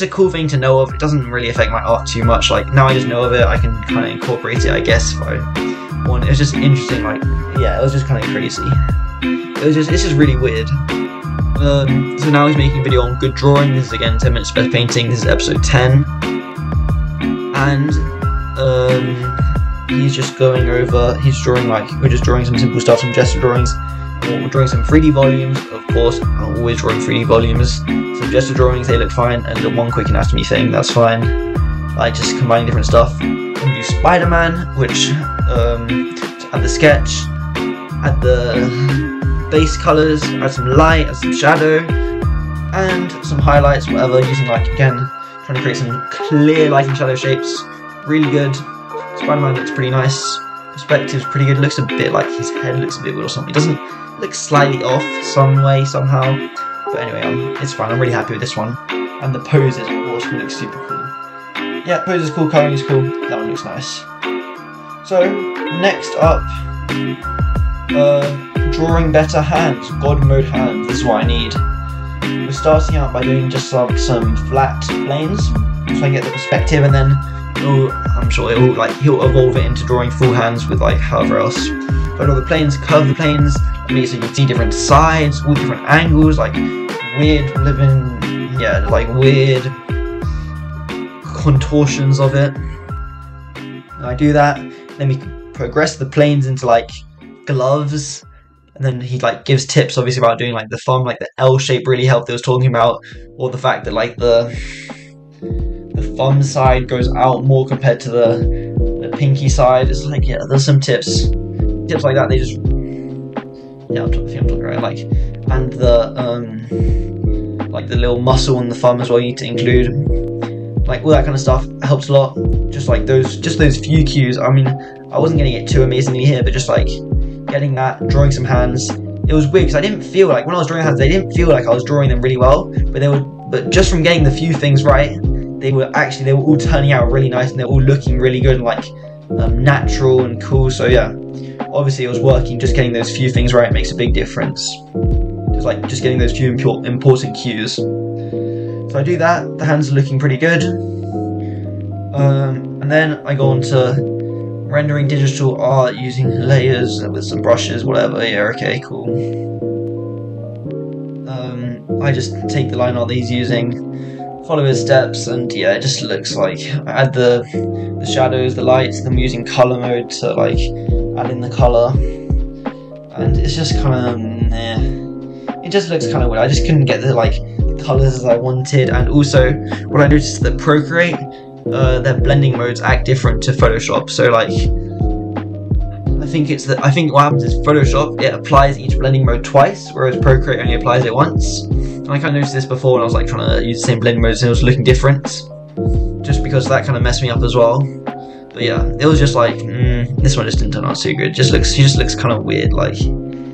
cool thing to know of. It doesn't really affect my art too much. Like now I just know of it, I can kind of incorporate it, I guess, if I want. It was just interesting, like, yeah, it was just kind of crazy. It's just really weird. So now he's making a video on good drawing. This is again 10 minutes best painting. This is episode 10, and he's just going over. He's drawing, like, we're just drawing some simple stuff, some gesture drawings. We're drawing some 3D volumes, of course. I'm always drawing 3D volumes. Some gesture drawings, they look fine, and one quick anatomy thing, that's fine. Like just combining different stuff. Then we do Spider-Man, which add the sketch, add the base colors, add some light, add some shadow, and some highlights, whatever, using, like, again, trying to create some clear light and shadow shapes. Really good. Spider-Man looks pretty nice. Perspective's pretty good. Looks a bit like his head looks a bit weird or something. It doesn't look slightly off some way, somehow. But anyway, it's fine. I'm really happy with this one. And the pose is awesome. It looks super cool. Yeah, pose is cool. Coloring is cool. That one looks nice. So, next up, drawing better hands. God mode hands. This is what I need. We're starting out by doing just like some flat planes, so I can get the perspective, and then I'm sure he'll evolve it into drawing full hands with, like, however else. But all the planes, curve the planes, so you can see different sides, all different angles, like weird weird contortions of it. And I do that, then we progress the planes into like gloves, and then he like gives tips obviously about doing like the thumb, like the L shape really helped they was talking about, or the fact that like the thumb side goes out more compared to the pinky side. It's like, yeah, there's some tips like that. They just, yeah, I think I'm talking right. Like, and the like the little muscle on the thumb as well, you need to include. Like all that kind of stuff helps a lot. Just like those few cues. I mean, I wasn't getting it too amazingly here, but just like getting that, drawing some hands. It was weird because I didn't feel like when I was drawing hands, they didn't feel like I was drawing them really well, but just from getting the few things right, they were all turning out really nice, and they're all looking really good and like natural and cool. So yeah, obviously it was working. Just getting those few things right makes a big difference. Just getting those few important cues. So I do that. The hands are looking pretty good. And then I go on to rendering digital art using layers with some brushes, whatever. Yeah, okay, cool. I just take the line art that he's using, follow his steps, and yeah, it just looks like I add the shadows, the lights. I'm using color mode to like add in the color, and it's just kind of it just looks kind of weird. I just couldn't get the like colors as I wanted, and also what I noticed is that Procreate, their blending modes act different to Photoshop. So like I think what happens is Photoshop, it applies each blending mode twice, whereas Procreate only applies it once. And I kind of noticed this before when I was like trying to use the same blending modes and it was looking different, just because that kind of messed me up as well. But yeah, it was just like this one just didn't turn out too good. He just looks kind of weird, like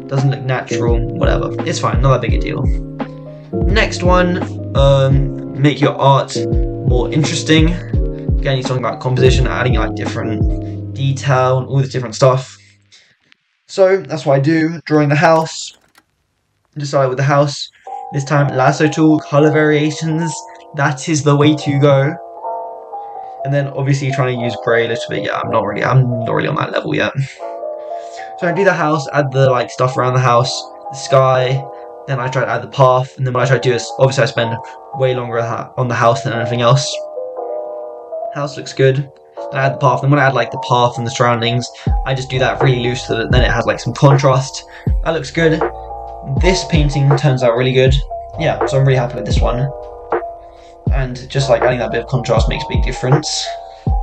doesn't look natural. Whatever, it's fine, not that big a deal. Next one, make your art more interesting. Again, he's talking about composition, adding like different detail and all this different stuff. So that's what I do. Drawing the house. Just started with the house. This time lasso tool, color variations. That is the way to go. And then obviously trying to use grey a little bit. Yeah, I'm not really on that level yet. So I do the house, add the like stuff around the house, the sky. Then I try to add the path, and then what I try to do is obviously I spend way longer on the house than anything else. House looks good. Then I add the path, and when I add like the path and the surroundings, I just do that really loose so that then it has like some contrast. That looks good. This painting turns out really good. Yeah, so I'm really happy with this one. And just like adding that bit of contrast makes a big difference.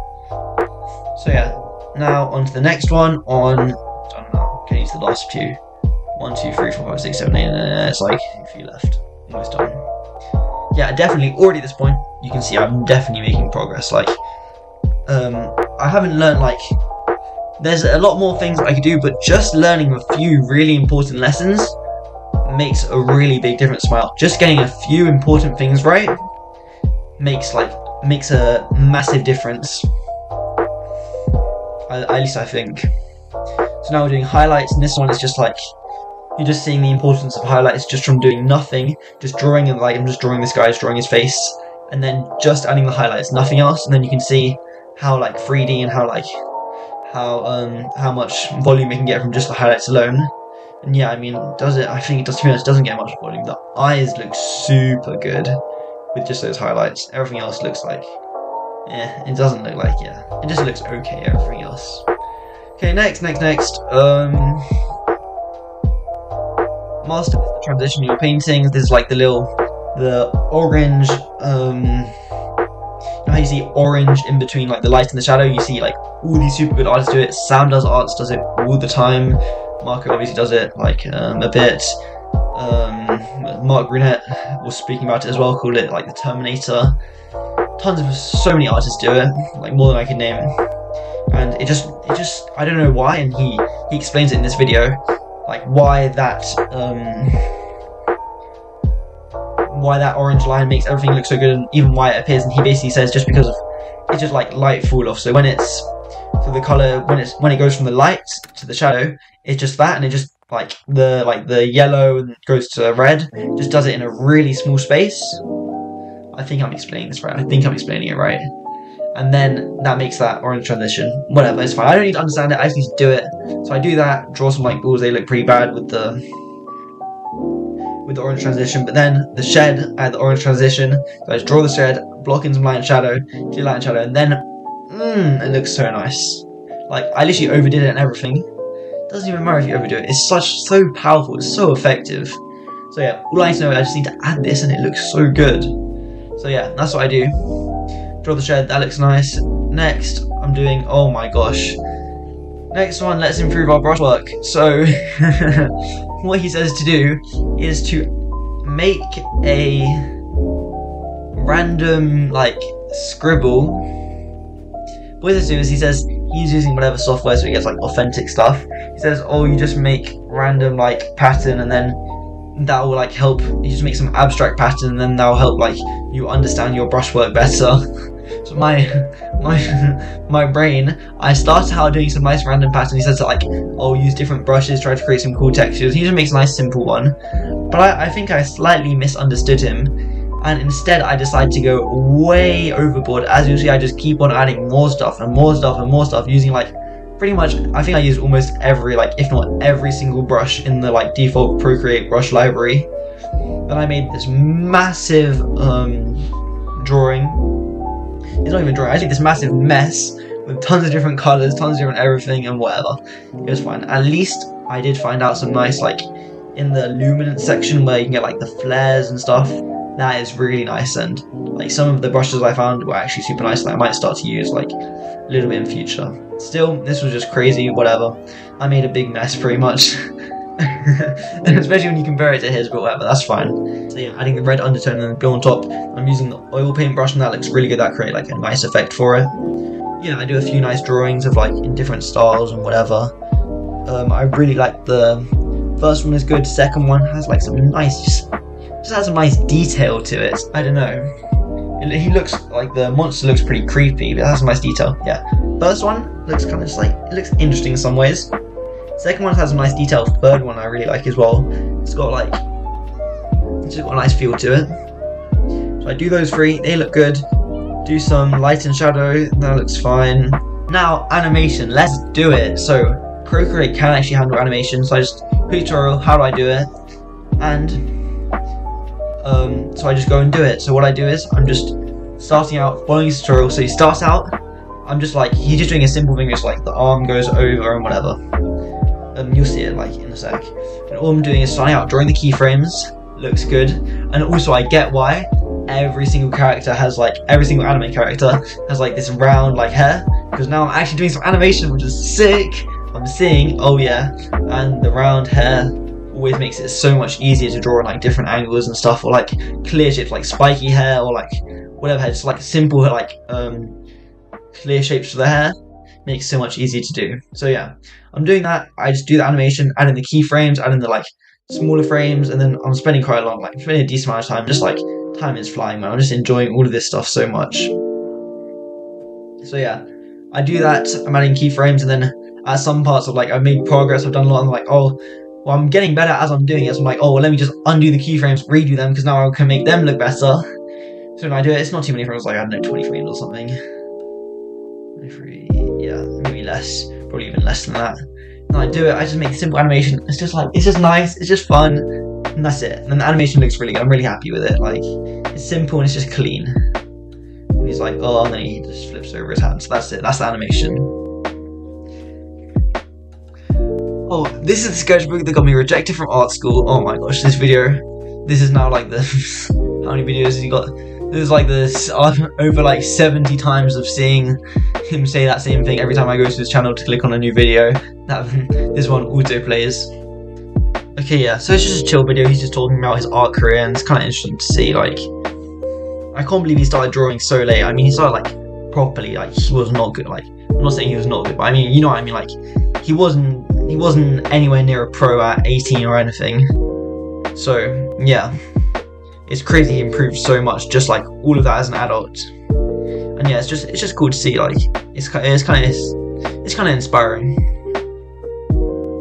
So yeah, now on to the next one on, I don't know, can use the last few. 1, 2, 3, 4, 5, 6, 7, 8, and it's like a few left. Almost done. Yeah, definitely, already at this point, you can see I'm definitely making progress. Like, I haven't learned, like, there's a lot more things I could do, but just learning a few really important lessons makes a really big difference. Just getting a few important things right makes a massive difference. At least I think. So now we're doing highlights, and this one is just like, you're just seeing the importance of highlights just from doing nothing, just drawing, and like I'm just drawing this guy, just drawing his face, and then just adding the highlights, nothing else, and then you can see how like 3D and how like how much volume you can get from just the highlights alone. And yeah, I mean, does it? I think it does. To be honest, it doesn't get much volume. The eyes look super good with just those highlights. Everything else looks like, it doesn't look like, it just looks okay. Everything else. Okay, next. Master transition in your paintings. There's like the orange, you know how you see orange in between like the light and the shadow? You see like all these super good artists do it. Sam does arts, does it all the time. Marco obviously does it like a bit. Mark Brunette was speaking about it as well, called it like the Terminator. So many artists do it, like more than I can name. And it just I don't know why, and he explains it in this video, like why that orange line makes everything look so good, and even why it appears. And he basically says just because of it's just like light fall off. So when the color when it goes from the light to the shadow, it's just that, and it just like the yellow and goes to red, just does it in a really small space. I think I'm explaining this right. I think I'm explaining it right. And then that makes that orange transition. Whatever, it's fine. I don't need to understand it, I just need to do it. So I do that, draw some like balls, they look pretty bad with the orange transition, but then the shed, I had the orange transition, so I just draw the shed, block in some light and shadow, do light and shadow, and then, it looks so nice. Like, I literally overdid it and everything. It doesn't even matter if you overdo it, it's so powerful, it's so effective. So yeah, all I need to know is I just need to add this and it looks so good. So yeah, that's what I do. Draw the shed, that looks nice. Next, I'm doing, oh my gosh. Next one, let's improve our brushwork. So, what he says to do is to make a random, like, scribble. What he says to do is he says he's using whatever software so he gets, like, authentic stuff. He says, oh, you just make random, like, pattern and then that will, like, help. You just make some abstract pattern and then that will help, like, you understand your brushwork better. So my brain, I started out doing some nice random pattern. He says that like, oh, use different brushes, try to create some cool textures. He just makes a nice simple one. But I think I slightly misunderstood him, and instead I decided to go way overboard. As you see, I just keep on adding more stuff and more stuff and more stuff, using like pretty much, I think I used almost every, like if not every single brush in the like default Procreate brush library. Then I made this massive drawing. It's not even drawing, I think this massive mess with tons of different colours, tons of different everything and whatever. It was fine. At least I did find out some nice, like, in the luminance section where you can get like the flares and stuff. That is really nice, and like some of the brushes I found were actually super nice that I might start to use like a little bit in future. Still, this was just crazy, whatever. I made a big mess pretty much. And especially when you compare it to his, but whatever, that's fine. So yeah, adding the red undertone and the blue on top. I'm using the oil paint brush and that looks really good. That created like a nice effect for it. Yeah, I do a few nice drawings of like in different styles and whatever. I really like the first one is good, second one has like some nice, just has some nice detail to it. I don't know. He looks like the monster looks pretty creepy, but it has some nice detail. Yeah, first one looks kind of just like, it looks interesting in some ways. Second one has some nice detail. Third one I really like as well. It's got like, it's just got a nice feel to it. So I do those three, they look good. Do some light and shadow, that looks fine. Now animation, let's do it. So Procreate can actually handle animation, so I just tutorial, how do I do it? And so I just go and do it. So what I do is I'm just starting out following his tutorial. So he starts out, I'm just like, he's just doing a simple thing, just like the arm goes over and whatever. You'll see it like in a sec. And all I'm doing is starting out drawing the keyframes. Looks good. And also I get why every single character has like, every single anime character has like this round like hair, because now I'm actually doing some animation, which is sick. I'm seeing, oh yeah, and the round hair always makes it so much easier to draw in like different angles and stuff, or like clear shapes like spiky hair, or like whatever, just like simple like clear shapes for the hair. Makes it so much easier to do. So yeah, I'm doing that. I just do the animation, add in the keyframes, add in the like smaller frames, and then I'm spending quite a lot, like spending a decent amount of time, just like time is flying, man. I'm just enjoying all of this stuff so much. So yeah, I do that, I'm adding keyframes, and then at some parts of like I've made progress, I've done a lot, I'm like, oh, well, I'm getting better as I'm doing it, so I'm like, oh, well, let me just undo the keyframes, redo them, because now I can make them look better. So when I do it, it's not too many frames, like, I don't know, 20 frames or something. 23, yeah, maybe less, probably even less than that. And I do it, I just make simple animation, it's just like, it's just nice, it's just fun, and that's it. And then the animation looks really good, I'm really happy with it, like, it's simple and it's just clean. And he's like, oh, and then he just flips over his hand, so that's it, that's the animation. Oh, this is the sketchbook that got me rejected from art school. Oh my gosh, this video. This is now like the how many videos has he got? There's like this over like 70 times of seeing him say that same thing every time I go to his channel to click on a new video. This one auto plays. Okay, yeah, so it's just a chill video. He's just talking about his art career, and it's kind of interesting to see. Like, I can't believe he started drawing so late. I mean, he started like properly. Like, he was not good. Like, I'm not saying he was not good, but I mean, you know what I mean. Like, he wasn't anywhere near a pro at 18 or anything. So yeah, it's crazy he improved so much, just like all of that as an adult. And yeah, it's just cool to see. Like, it's kind of inspiring.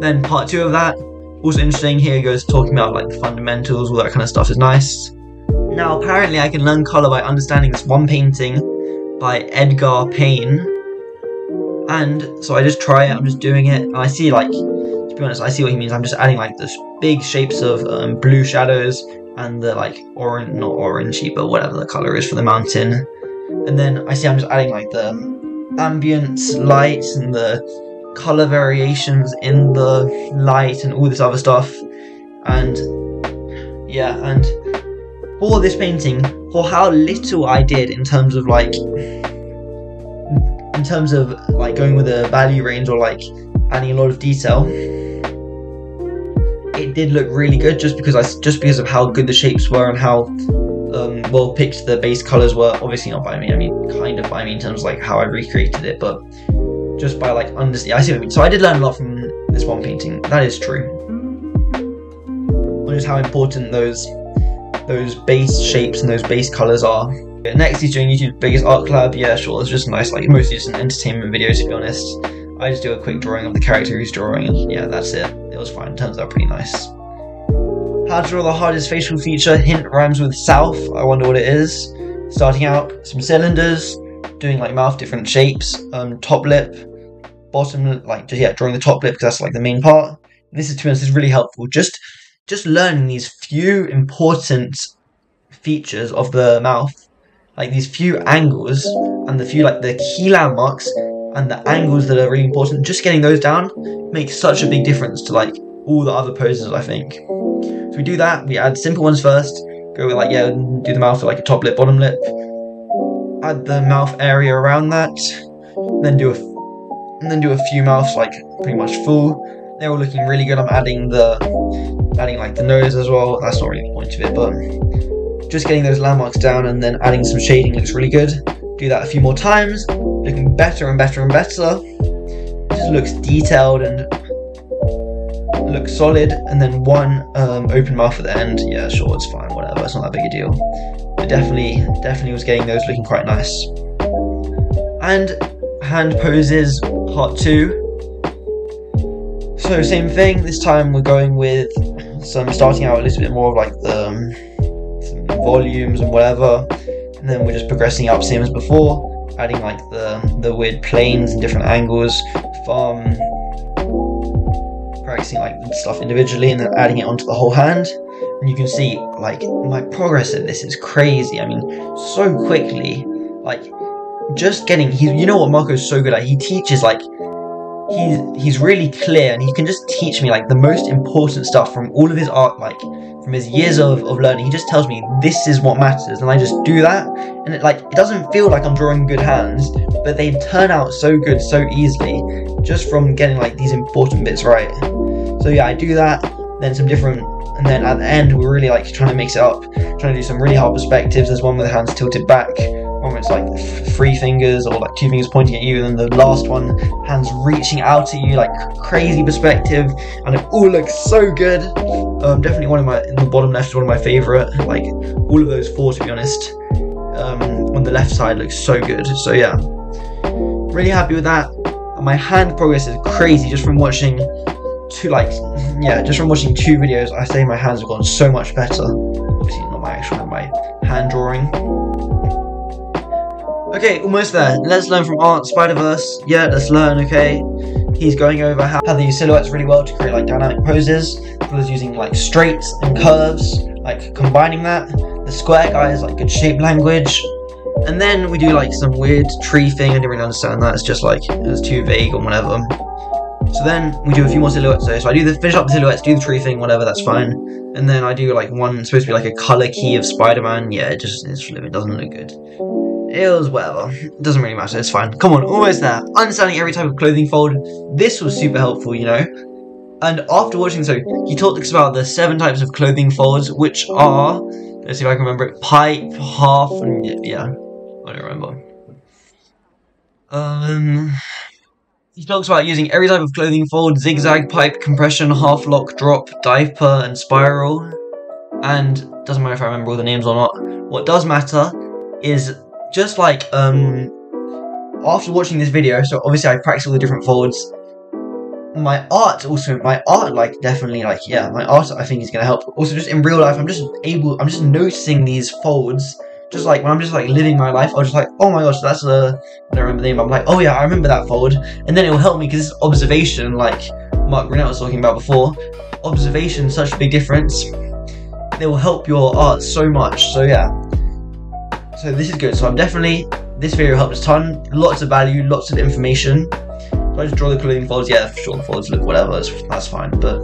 Then part 2 of that, also interesting. Here he goes talking about like the fundamentals, all that kind of stuff is nice. Now apparently I can learn colour by understanding this one painting by Edgar Payne. And so I just try it, I'm just doing it, and I see, like, to be honest, I see what he means. I'm just adding like this big shapes of blue shadows and the like orange, not orangey, but whatever the colour is for the mountain. And then I see I'm just adding like the ambience light and the colour variations in the light and all this other stuff. And yeah, and for this painting, for how little I did in terms of like going with a value range or like adding a lot of detail, it did look really good just because of how good the shapes were and how well picked the base colors were. Obviously not by me, I mean kind of by me in terms of like how I recreated it, but just by like understanding. I see what I mean. So I did learn a lot from this one painting, that is true, on just how important those base shapes and those base colors are. Next, he's doing YouTube's biggest art collab. Yeah, sure, it's just nice, like mostly just an entertainment video, to be honest. I just do a quick drawing of the character he's drawing, and yeah, that's it. It was fine, turns out pretty nice. How to draw the hardest facial feature, hint rhymes with south, I wonder what it is. Starting out, some cylinders, doing like mouth different shapes, top lip, bottom, like just drawing the top lip because that's like the main part. And this is, to be honest, is really helpful. Just learning these few important features of the mouth, like these few angles and the few like the key landmarks and the angles that are really important, just getting those down makes such a big difference to like all the other poses, I think. So we do that, we add simple ones first, go with like, yeah, do the mouth with like a top lip, bottom lip, add the mouth area around that, then do a few mouths like pretty much full. They're all looking really good. I'm adding like the nose as well. That's not really the point of it, but just getting those landmarks down and then adding some shading looks really good. Do that a few more times, looking better and better and better. It just looks detailed and looks solid. And then one open mouth at the end. Yeah, sure, it's fine, whatever, it's not that big a deal. But definitely was getting those looking quite nice. And hand poses part 2. So same thing, this time we're going with starting out a little bit more of like some volumes and whatever, and then we're just progressing up same as before, adding like the weird planes and different angles from practicing like stuff individually and then adding it onto the whole hand. And you can see like my progress at this is crazy. I mean, so quickly, like just getting, you know what Marco's so good at, he teaches like, he's really clear and he can just teach me like the most important stuff from all of his art, like from his years of learning. He just tells me this is what matters and I just do that, and it doesn't feel like I'm drawing good hands, but they turn out so good so easily just from getting like these important bits right. So yeah, I do that, then some different, and then at the end we're really like trying to mix it up, trying to do some really hard perspectives. There's one with the hands tilted back, one where it's like 3 fingers or like 2 fingers pointing at you, and then the last one, hands reaching out at you, like crazy perspective, and it all looks so good. Definitely one of my, in the bottom left is one of my favorite, like all of those 4 to be honest. On the left side looks so good, so yeah, really happy with that. And my hand progress is crazy just from watching two videos. I say my hands have gotten so much better. Obviously not my hand drawing. Okay, almost there. Let's learn from Art Spider-Verse. Yeah, let's learn, okay? He's going over how they use silhouettes really well to create like dynamic poses, as well as using like straights and curves, like combining that. The square guy is like good shape language. And then we do like some weird tree thing. I didn't really understand that. It's just like, it was too vague or whatever. So then we do a few more silhouettes. So I do finish up the silhouettes, do the tree thing, whatever, that's fine. And then I do like one, supposed to be like a color key of Spider-Man. Yeah, it doesn't look good. It was whatever. It doesn't really matter, it's fine. Come on, almost there. Understanding every type of clothing fold. This was super helpful, you know. And after watching, so he talks about the 7 types of clothing folds, which are, let's see if I can remember it, pipe, half, and yeah, I don't remember. He talks about using every type of clothing fold: zigzag, pipe, compression, half lock, drop, diaper, and spiral. And doesn't matter if I remember all the names or not. What does matter is just like after watching this video, so obviously I practiced all the different folds. My art like definitely like, yeah, my art I think is gonna help. Also just in real life, I'm just noticing these folds. Just like when I'm just like living my life, I'm just like, oh my gosh, that's I don't remember the name, but I'm like, oh yeah, I remember that fold. And then it will help me because this observation, like Mark Brunette was talking about before, observation, such a big difference. They will help your art so much, so yeah. So this is good. So I'm definitely, this video helped a ton, lots of value, lots of information. So I just draw the clothing folds. Yeah, sure, the folds look whatever, that's fine, but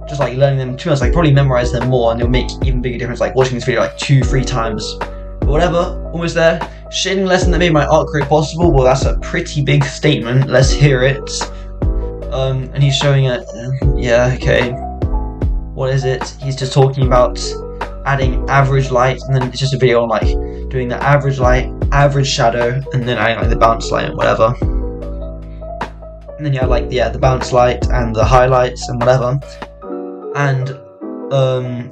just like learning them, to be honest, like probably memorize them more, and it'll make even bigger difference, like watching this video like 2-3 times. But whatever, almost there. Shading lesson that made my art career possible. Well, that's a pretty big statement. Let's hear it. And he's showing it. Yeah, okay. What is it? He's just talking about adding average light, and then it's just a video on like doing the average light, average shadow, and then adding like the bounce light and whatever. And then you have like, yeah, the bounce light and the highlights and whatever. And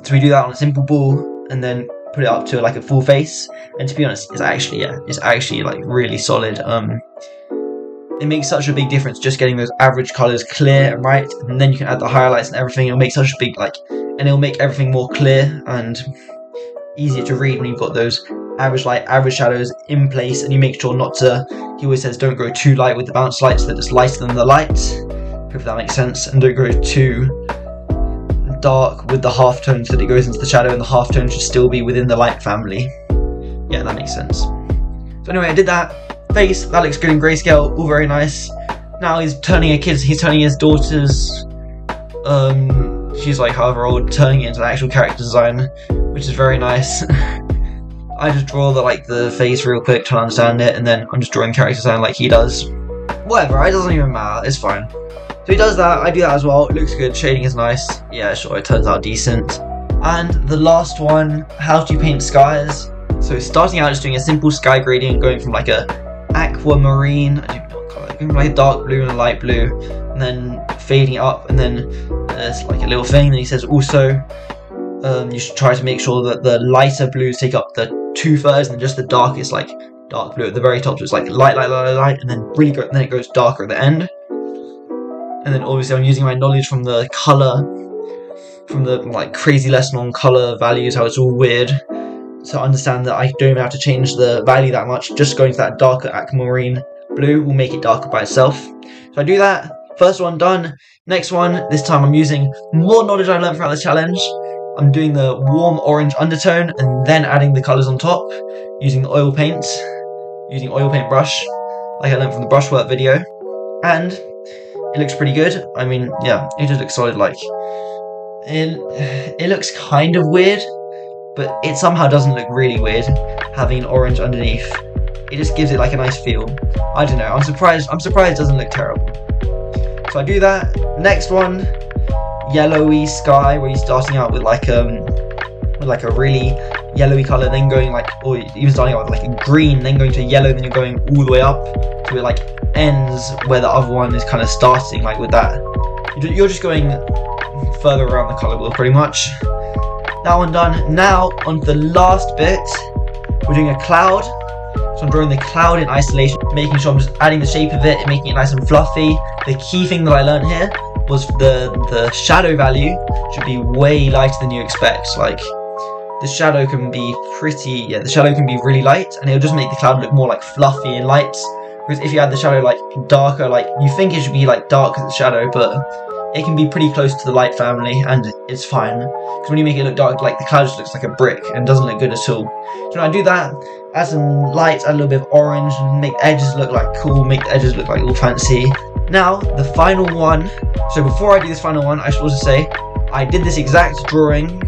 so we do that on a simple ball, and then put it up to like a full face. And to be honest, it's actually like really solid. It makes such a big difference just getting those average colors clear and right, and then you can add the highlights and everything. It'll make such a big and it'll make everything more clear and easier to read when you've got those average light, average shadows in place, and you make sure not to, he always says don't go too light with the bounce lights, so that it's lighter than the light, if that makes sense, and don't go too dark with the halftone so that it goes into the shadow, and the halftone should still be within the light family. Yeah, that makes sense. So anyway, I did that. Face, that looks good in grayscale, all very nice. Now he's turning his daughter's, she's like however old, turning it into an actual character design, which is very nice. I just draw the face real quick to understand it, and then I'm just drawing character design like he does. Whatever, it doesn't even matter, it's fine. So he does that, I do that as well, it looks good, shading is nice. Yeah, sure, it turns out decent. And the last one, how to paint skies. So starting out just doing a simple sky gradient, going from like a aquamarine, I don't know what colour, going from like a dark blue and a light blue, and then fading it up, and then there's like a little thing, then he says also, you should try to make sure that the lighter blues take up the 2/3, and just the darkest, like dark blue at the very top, so it's like light, and then really go, and then it goes darker at the end. And then obviously I'm using my knowledge from the colour, from the like crazy lesson on colour values, how it's all weird, to understand that I don't even have to change the value that much, just going to that darker aquamarine blue will make it darker by itself. So I do that, first one done. Next one, this time I'm using more knowledge I learned throughout the challenge. I'm doing the warm orange undertone and then adding the colours on top, using the oil paint, using oil paint brush, like I learned from the brushwork video. And it looks pretty good. I mean, yeah, it just looks solid. Like, it looks kind of weird, but it somehow doesn't look really weird, having an orange underneath. It just gives it like a nice feel. I don't know, I'm surprised it doesn't look terrible. So I do that. Next one, yellowy sky where he's starting out with like a really yellowy color, then going like, or even starting out with like a green, then going to yellow, then you're going all the way up to it like ends where the other one is kind of starting, like with that. You're just going further around the color wheel pretty much. That one done. Now on to the last bit. We're doing a cloud. So I'm drawing the cloud in isolation, making sure I'm just adding the shape of it and making it nice and fluffy. The key thing that I learned here was the shadow value should be way lighter than you expect. Like the shadow can be the shadow can be really light, and it'll just make the cloud look more like fluffy and light. Whereas if you add the shadow like darker, like you think it should be like dark as the shadow, but it can be pretty close to the light family, and it's fine. Because when you make it look dark, like the cloud just looks like a brick and doesn't look good at all. So when I do that, add some light, add a little bit of orange, and make the edges look like cool, make the edges look like all fancy. Now, the final one. So before I do this final one, I should also say, I did this exact drawing,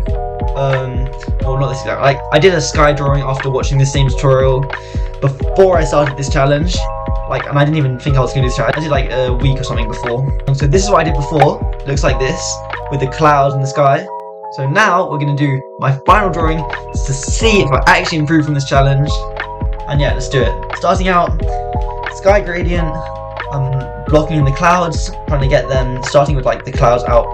well not this exact, like I did a sky drawing after watching this same tutorial before I started this challenge. Like, and I didn't even think I was going to do this challenge. I did like a week or something before. And so this is what I did before. It looks like this, with the clouds and the sky. So now we're going to do my final drawing to see if I actually improve from this challenge. And yeah, let's do it. Starting out, sky gradient. I'm blocking in the clouds, trying to get them, starting with like the clouds out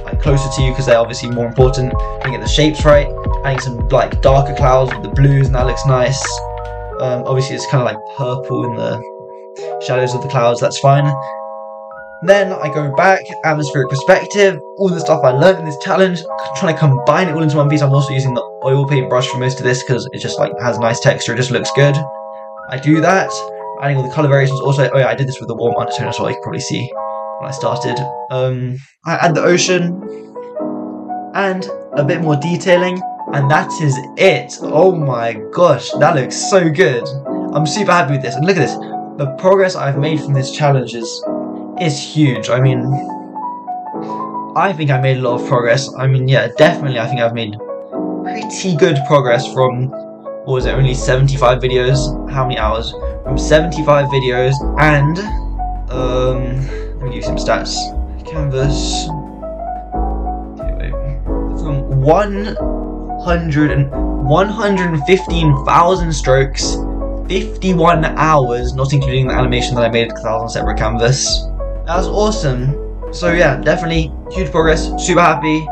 like closer to you because they're obviously more important. Trying to get the shapes right. Adding some like darker clouds with the blues, and that looks nice. Obviously it's kind of like purple in the shadows of the clouds, that's fine. Then I go back, atmospheric perspective, all the stuff I learned in this challenge, trying to combine it all into one piece. I'm also using the oil paint brush for most of this because it just like has nice texture, it just looks good. I do that, adding all the color variations. Also, oh yeah, I did this with the warm undertone as well, you can probably see when I started. I add the ocean and a bit more detailing, and that is it. Oh my gosh, that looks so good. I'm super happy with this, and look at this. The progress I've made from this challenge is huge. I mean, I think I made a lot of progress. I mean, yeah, definitely I think I've made pretty good progress from, what was it, only 75 videos? How many hours? From 75 videos, and, let me give you some stats. Canvas. Okay, wait. From 115,000 strokes, 51 hours, not including the animation that I made because I was on separate canvas. That was awesome. So yeah, definitely huge progress, super happy.